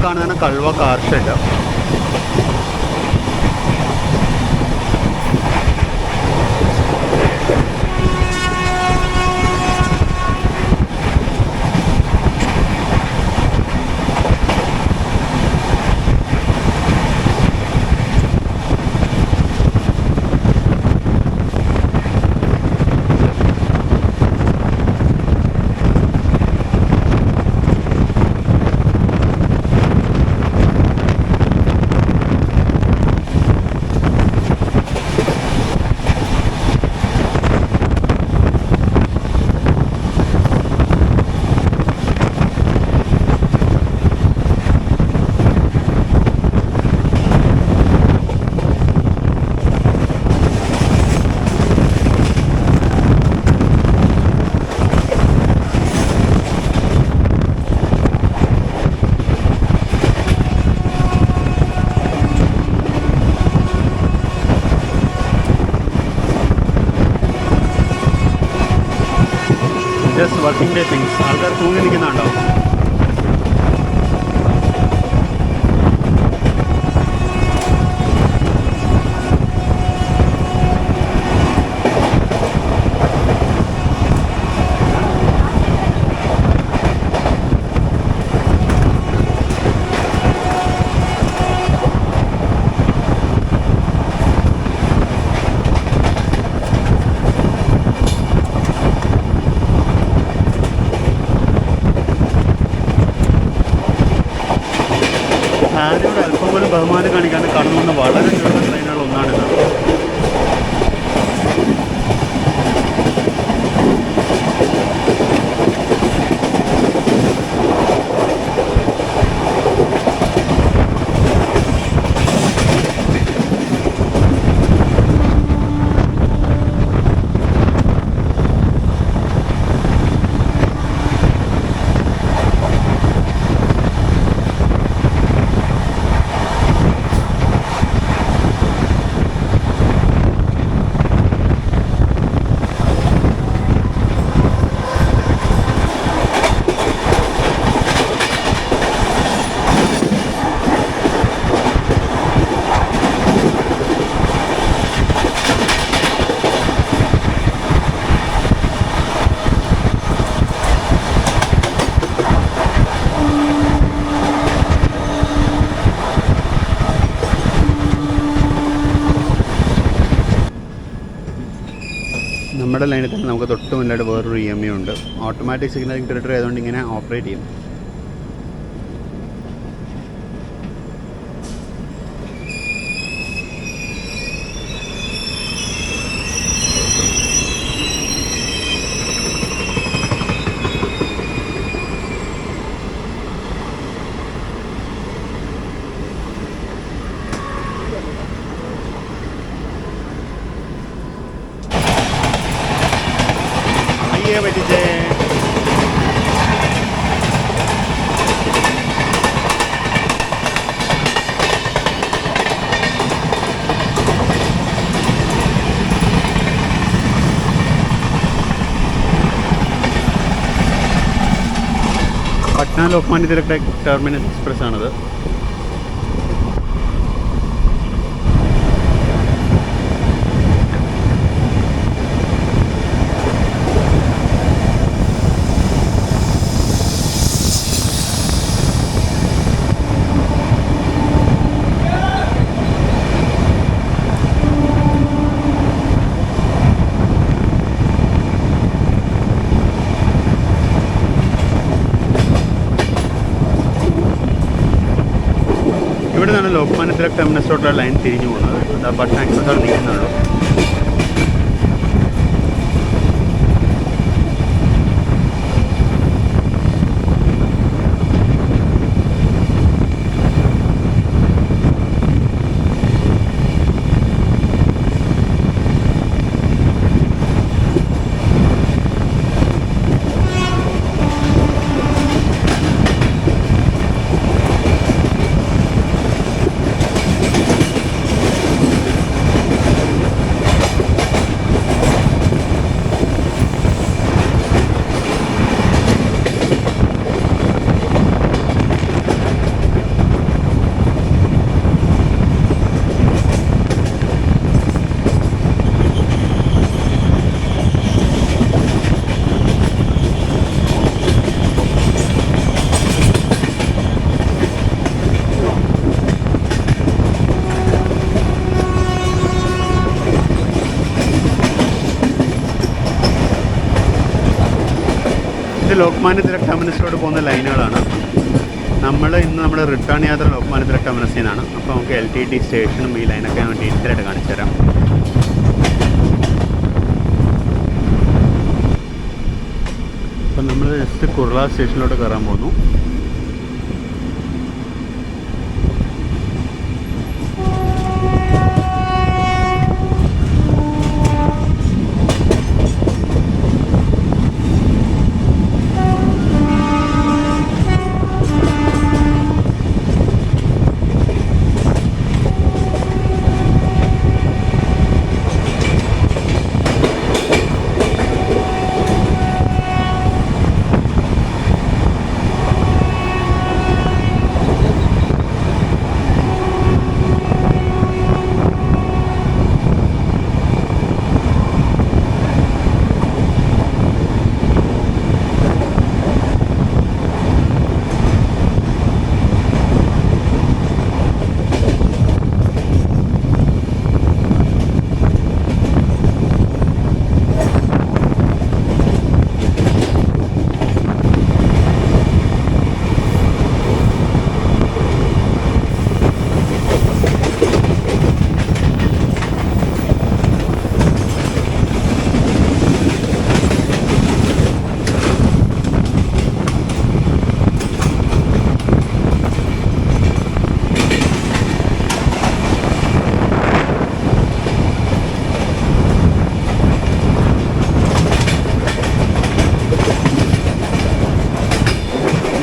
കാണുന്നതാണ് Kalwa car shed. Just working day things. ആൾക്കാർ തൂങ്ങി നിൽക്കുന്നുണ്ടാവും. ആരോട് അല്പം പോലും ബഹുമാനം കാണിക്കാണ്ട് കടന്നു വന്ന വളരെ ചെറുത ട്രെയിനുകൾ ഒന്നാണിത്. നമ്മുടെ ലൈനിൽ തന്നെ നമുക്ക് തൊട്ട് മുന്നിലായിട്ട് വേറൊരു EMU ഉണ്ട്. ഓട്ടോമാറ്റിക് സിഗ്നലിംഗ് ടെറിട്ടറി ആയതുകൊണ്ട് ഇങ്ങനെ ഓപ്പറേറ്റ് ചെയ്യും. പറ്റിച്ചേ. പട്ന ലോക്മാന്യ തിലക് ടെർമിനസ് എക്സ്പ്രസ് ആണത്. ഇവിടെ നിന്നാണ് ലോക്മാന്യ തിലക് ടെർമിനസിലോട്ടുള്ള ലൈൻ തിരിഞ്ഞു പോകുന്നത്. അത് പട്ന എക്സ്പ്രസ് അവിടെ നിൽക്കുന്നുള്ളൂ. ഇത് ലോക്മാന്യ തിലക് ടെർമിനസിലോട്ട് പോകുന്ന ലൈനുകളാണ്. ഇന്ന് നമ്മുടെ റിട്ടേൺ യാത്ര ലോക്മാന്യ തിലക് ടെർമിനസിൽ നിന്നാണ്. അപ്പോൾ നമുക്ക് LTT സ്റ്റേഷനും ഈ ലൈനൊക്കെ ഞാൻ ഡീറ്റെയിൽ ആയിട്ട് കാണിച്ചു തരാം. അപ്പം നമ്മൾ ജസ്റ്റ് കുർള സ്റ്റേഷനിലോട്ട് കയറാൻ പോകുന്നു.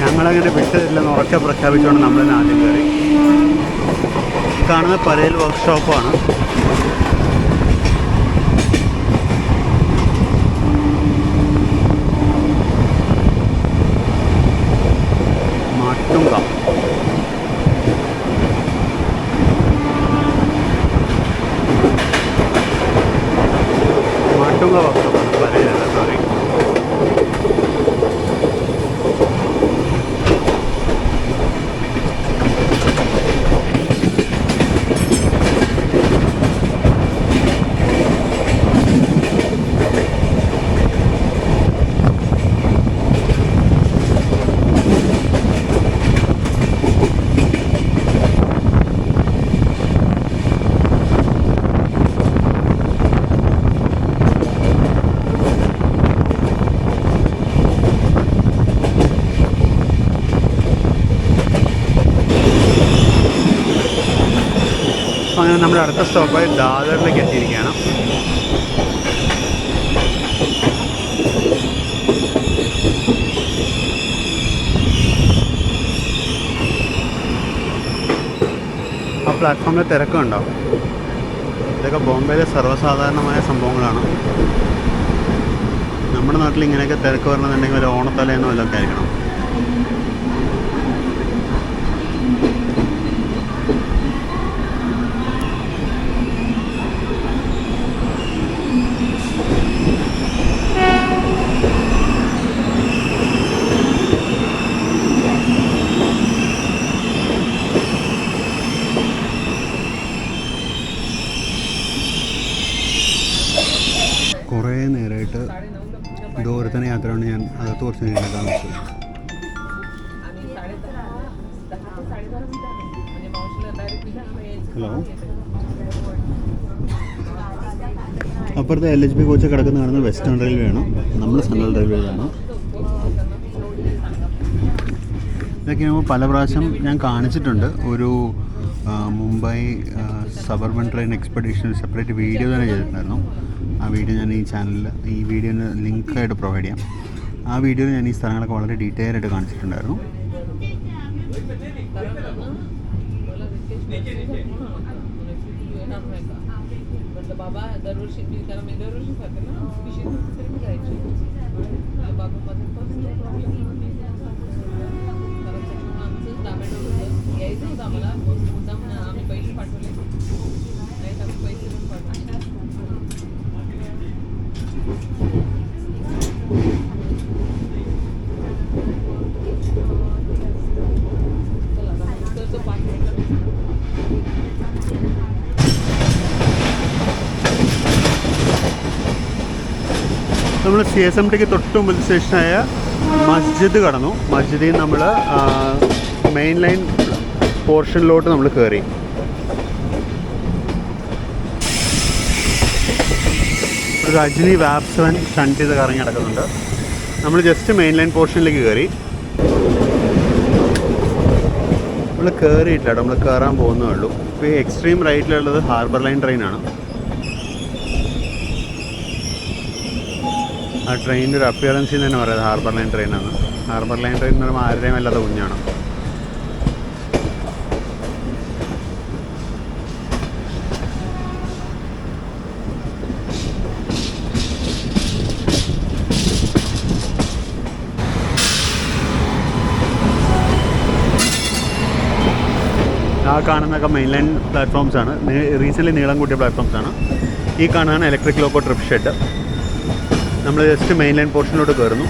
ഞങ്ങളങ്ങനെ വിട്ടതില്ലെന്ന് ഉറക്കെ പ്രഖ്യാപിച്ചുകൊണ്ട് നമ്മളിന്ന് ആദ്യം കയറി. കാണുന്ന പരേൽ വർക്ക്ഷോപ്പാണ്. മാട്ടുങ്ക വർക്ക്ഷോപ്പാണ്, പരേലല്ല, സോറി. അങ്ങനെ നമ്മുടെ അടുത്ത സ്റ്റോപ്പായി ദാദറിലേക്ക് എത്തിയിരിക്കുകയാണ്. പ്ലാറ്റ്ഫോമിലെ തിരക്കുണ്ടോ? ഇതൊക്കെ ബോംബെയിലെ സർവ്വസാധാരണമായ സംഭവങ്ങളാണ്. നമ്മുടെ നാട്ടിൽ ഇങ്ങനെയൊക്കെ തിരക്ക് വരണമെന്നുണ്ടെങ്കിൽ ഒരു ഓണത്തലേന്നോ വല്ലതൊക്കെ ആയിരിക്കണം. കുറേ നേരമായിട്ട് ദൂരത്തിന് യാത്ര കൊണ്ട് ഞാൻ അകത്ത് കുറച്ച് നേരം താമസിച്ചു. ഹലോ, അപ്പുറത്തെ LHB കോച്ച് കിടക്കുന്ന കാണുന്നത് വെസ്റ്റേൺ റെയിൽവേ ആണ്, നമ്മൾ സെൻട്രൽ റെയിൽവേയിലാണ്. ഇതൊക്കെ ആകുമ്പോൾ പല പ്രാവശ്യം ഞാൻ കാണിച്ചിട്ടുണ്ട്. ഒരു Mumbai suburban train expedition separate video തന്നെ ചെയ്തിട്ടുണ്ടായിരുന്നു. ആ വീഡിയോ ഞാൻ ഈ ചാനലിൽ ഈ വീഡിയോന് ലിങ്കായിട്ട് പ്രൊവൈഡ് ചെയ്യാം. ആ വീഡിയോയിൽ ഞാൻ ഈ സ്ഥലങ്ങളൊക്കെ വളരെ ഡീറ്റെയിൽ ആയിട്ട് കാണിച്ചിട്ടുണ്ടായിരുന്നു. നമ്മൾ CSMTക്ക് തൊട്ട് മുമ്പ് സ്റ്റേഷനായ മസ്ജിദ് കടന്നു. മസ്ജിദിൽ നമ്മൾ മെയിൻ ലൈൻ പോർഷനിലോട്ട് നമ്മൾ കയറി. ഒരു രജനി വാപ്സവൻ ഷണ്ട് ചെയ്ത് കറങ്ങി കിടക്കുന്നുണ്ട്. നമ്മൾ ജസ്റ്റ് മെയിൻ ലൈൻ പോർഷനിലേക്ക് കയറി. നമ്മൾ കയറിയിട്ടില്ല, നമ്മൾ കയറാൻ പോകുന്നേ ഉള്ളൂ. ഇപ്പോൾ ഈ എക്സ്ട്രീം റൈറ്റിലുള്ളത് ഹാർബർ ലൈൻ ട്രെയിനാണ്. ആ ട്രെയിനിൻ്റെ ഒരു അപ്പിയറൻസിൽ തന്നെ പറയുന്നത് ഹാർബർ ലൈൻ ട്രെയിനാണ്. ഹാർബർ ലൈൻ ട്രെയിൻ എന്ന് പറയുമ്പോൾ ആരുടെയും അല്ലാത്ത കുഞ്ഞാണ്. ആ കാണുന്നതൊക്കെ മെയിൻ ലൈൻ പ്ലാറ്റ്ഫോംസാണ്. റീസെൻ്റ്ലി നീളം കൂട്ടിയ പ്ലാറ്റ്ഫോംസാണ്. ഈ കാണുന്നതാണ് ഇലക്ട്രിക് ലോക്കോ ട്രിപ്പ് ഷെഡ്. നമ്മൾ ജസ്റ്റ് മെയിൻ ലൈൻ പോർഷനിലോട്ട് കയറുന്നു.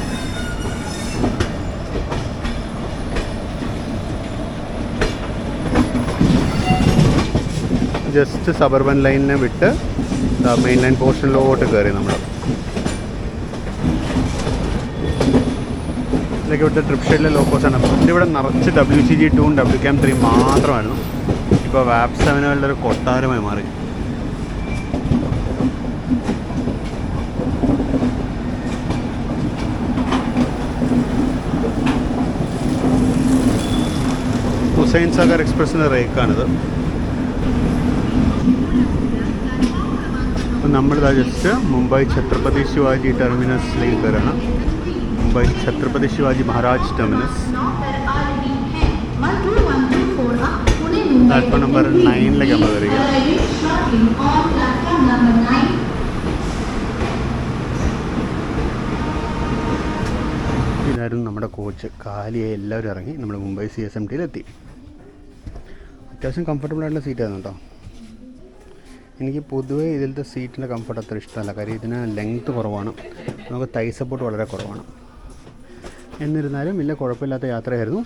ജസ്റ്റ് സബർബൻ ലൈനിനെ വിട്ട് മെയിൻ ലൈൻ പോർഷനിലോട്ട് കയറി നമ്മൾ. ഇതൊക്കെ ഇവിടുത്തെ ട്രിപ്പ് ഷെഡിലെ ലോക്കോസാണ്. ഇവിടെ നിറച്ച് WCG2 WCAM3 മാത്രമായിരുന്നു. ഇപ്പോൾ വാപ് 7 ഒരു കൊട്ടാരമായി മാറി. ഹുസൈൻ സാഗർ എക്സ്പ്രസിൻ്റെ റേക്കാണിത്. അപ്പം നമ്മളിതാ ജസ്റ്റ് മുംബൈ ഛത്രപതി ശിവാജി ടെർമിനസിലേക്ക് കയറാണ്. Mumbai Chhatrapati Shivaji Maharaj terminus. Platform number 9 നമ്മൾ കയറുക. ഇതായിരുന്നു നമ്മുടെ കോച്ച്. കാലിയായി എല്ലാവരും ഇറങ്ങി നമ്മൾ മുംബൈ CSMTയിലെത്തി. അത്യാവശ്യം കംഫർട്ടബിൾ ആയിട്ടുള്ള സീറ്റായിരുന്നു കേട്ടോ. എനിക്ക് പൊതുവേ ഇതിലത്തെ സീറ്റിൻ്റെ കംഫർട്ട് അത്ര ഇഷ്ടമല്ല. കാര്യം ഇതിന് ലെങ്ത്ത് കുറവാണ്, നമുക്ക് തൈ സപ്പോർട്ട് വളരെ കുറവാണ്. എന്നിരുന്നാലും വലിയ കുഴപ്പമില്ലാത്ത യാത്രയായിരുന്നു.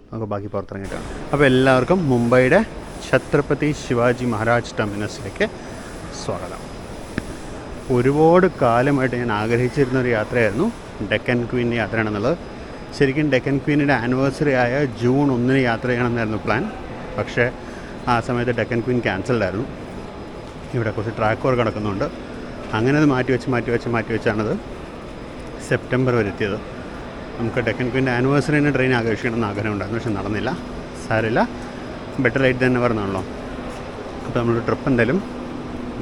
നമുക്ക് ബാക്കി പുറത്തിറങ്ങിയിട്ടാണ്. അപ്പോൾ എല്ലാവർക്കും മുംബൈയുടെ ഛത്രപതി ശിവാജി മഹാരാജ് ടെർമിനസിലേക്ക് സ്വാഗതം. ഒരുപാട് കാലമായിട്ട് ഞാൻ ആഗ്രഹിച്ചിരുന്നൊരു യാത്രയായിരുന്നു ഡെക്കൻ ക്വീൻ യാത്രയാണെന്നുള്ളത്. ശരിക്കും ഡെക്കൻ ക്വീനിൻ്റെ ആനിവേഴ്സറി ആയ ജൂൺ 1 യാത്ര ചെയ്യണമെന്നായിരുന്നു പ്ലാൻ. പക്ഷേ ആ സമയത്ത് ഡെക്കൻ ക്വീൻ ക്യാൻസൽഡ് ആയിരുന്നു. ഇവിടെ കുറച്ച് ട്രാക്ക് വർക്ക് നടക്കുന്നുണ്ട്. അങ്ങനെ അത് മാറ്റിവെച്ചാണത് സെപ്റ്റംബർ വരെ എത്തിയത്. നമുക്ക് ഡെക്കൻ ക്വീൻ്റെ ആനിവേഴ്സറിൻ്റെ ട്രെയിൻ ആഘോഷിക്കണമെന്ന് ആഗ്രഹം ഉണ്ടായിരുന്നു, പക്ഷെ നടന്നില്ല. സാരില്ല, ബെറ്റർ ലൈറ്റ് തന്നെ പറഞ്ഞാണല്ലോ. അപ്പോൾ നമ്മളൊരു ട്രിപ്പ് എന്തായാലും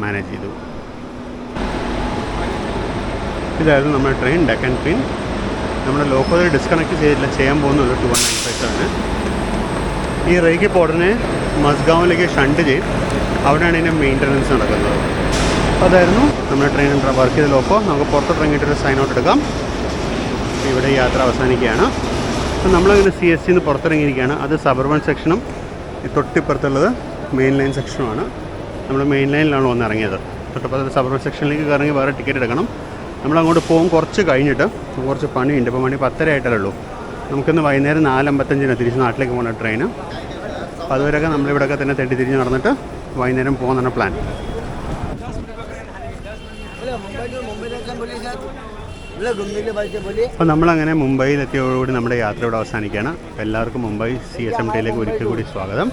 മാനേജ് ചെയ്തു. ഇതായിരുന്നു നമ്മുടെ ട്രെയിൻ ഡെക്കൻ ക്വീൻ. നമ്മുടെ ലോക്കൽ ഡിസ്കണക്ട് ചെയ്യാൻ പോകുന്നുള്ളൂ 2197. ഈ റേക്ക് പോർട്ടിനെ മസ്ഗാവിലേക്ക് ഷണ്ട് ചെയ്യും. അവിടെയാണ് ഇതിൻ്റെ മെയിൻ്റനൻസ് നടക്കുന്നത്. അപ്പോൾ അതായിരുന്നു നമ്മുടെ ട്രെയിൻ വർക്ക് ചെയ്ത ലോക്കോ. നമുക്ക് പുറത്തോട്ട് ഇറങ്ങിയിട്ടൊരു സൈൻ ഔട്ട് എടുക്കാം. ഇവിടെ യാത്ര അവസാനിക്കുകയാണ്. അപ്പോൾ നമ്മളിങ്ങനെ CST നിന്ന് പുറത്തിറങ്ങിയിരിക്കുകയാണ്. അത് സബർബൻ സെക്ഷനും തൊട്ടിപ്പുറത്തുള്ളത് മെയിൻ ലൈൻ സെക്ഷനുമാണ്. നമ്മൾ മെയിൻ ലൈനിലാണ് വന്ന് ഇറങ്ങിയത്. തൊട്ടപ്പുറത്ത് സബർബൻ സെക്ഷനിലേക്ക് ഇറങ്ങി വേറെ ടിക്കറ്റ് എടുക്കണം. നമ്മളങ്ങോട്ട് പോകും കുറച്ച് കഴിഞ്ഞിട്ട്. കുറച്ച് പണിയുണ്ട്. ഇപ്പോൾ മണി 10:30 ആയിട്ടല്ലേ ഉള്ളൂ. നമുക്കിന്ന് വൈകുന്നേരം 4:55 തിരിച്ച് നാട്ടിലേക്ക് പോകുന്ന ട്രെയിന്. അപ്പോൾ അതുവരെയൊക്കെ നമ്മളിവിടെയൊക്കെ തന്നെ തെണ്ടി തിരിഞ്ഞ് നടന്നിട്ട് വൈകുന്നേരം പോകുന്നതാണ് പ്ലാൻ. അപ്പോൾ നമ്മളങ്ങനെ മുംബൈയിലെത്തിയോടുകൂടി നമ്മുടെ യാത്ര ഇവിടെ അവസാനിക്കുകയാണ്. എല്ലാവർക്കും മുംബൈ CSMTയിലേക്ക് ഒരിക്കൽ കൂടി സ്വാഗതം.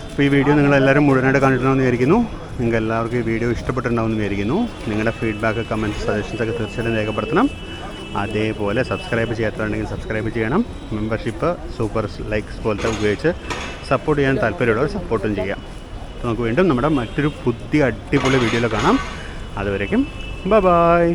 അപ്പോൾ ഈ വീഡിയോ നിങ്ങളെല്ലാവരും മുഴുവനായിട്ട് കണ്ടിട്ടുണ്ടെന്ന് വിചാരിക്കുന്നു. നിങ്ങൾക്ക് എല്ലാവർക്കും ഈ വീഡിയോ ഇഷ്ടപ്പെട്ടിട്ടുണ്ടാവുമെന്ന് വിചാരിക്കുന്നു. നിങ്ങളുടെ ഫീഡ്ബാക്ക്, കമൻറ്റ്സ്, സജഷൻസൊക്കെ തീർച്ചയായിട്ടും രേഖപ്പെടുത്തണം. അതേപോലെ സബ്സ്ക്രൈബ് ചെയ്യാത്തതുണ്ടെങ്കിൽ സബ്സ്ക്രൈബ് ചെയ്യണം. മെമ്പർഷിപ്പ്, സൂപ്പർ ലൈക്സ് പോലത്തെ ഉപയോഗിച്ച് സപ്പോർട്ട് ചെയ്യാൻ താല്പര്യമുള്ളവർ സപ്പോർട്ടും ചെയ്യാം. അപ്പോൾ നമുക്ക് വീണ്ടും നമ്മുടെ മറ്റൊരു പുതിയ അടിപൊളി വീഡിയോയിൽ കാണാം. അതുവരേക്കും ബൈ.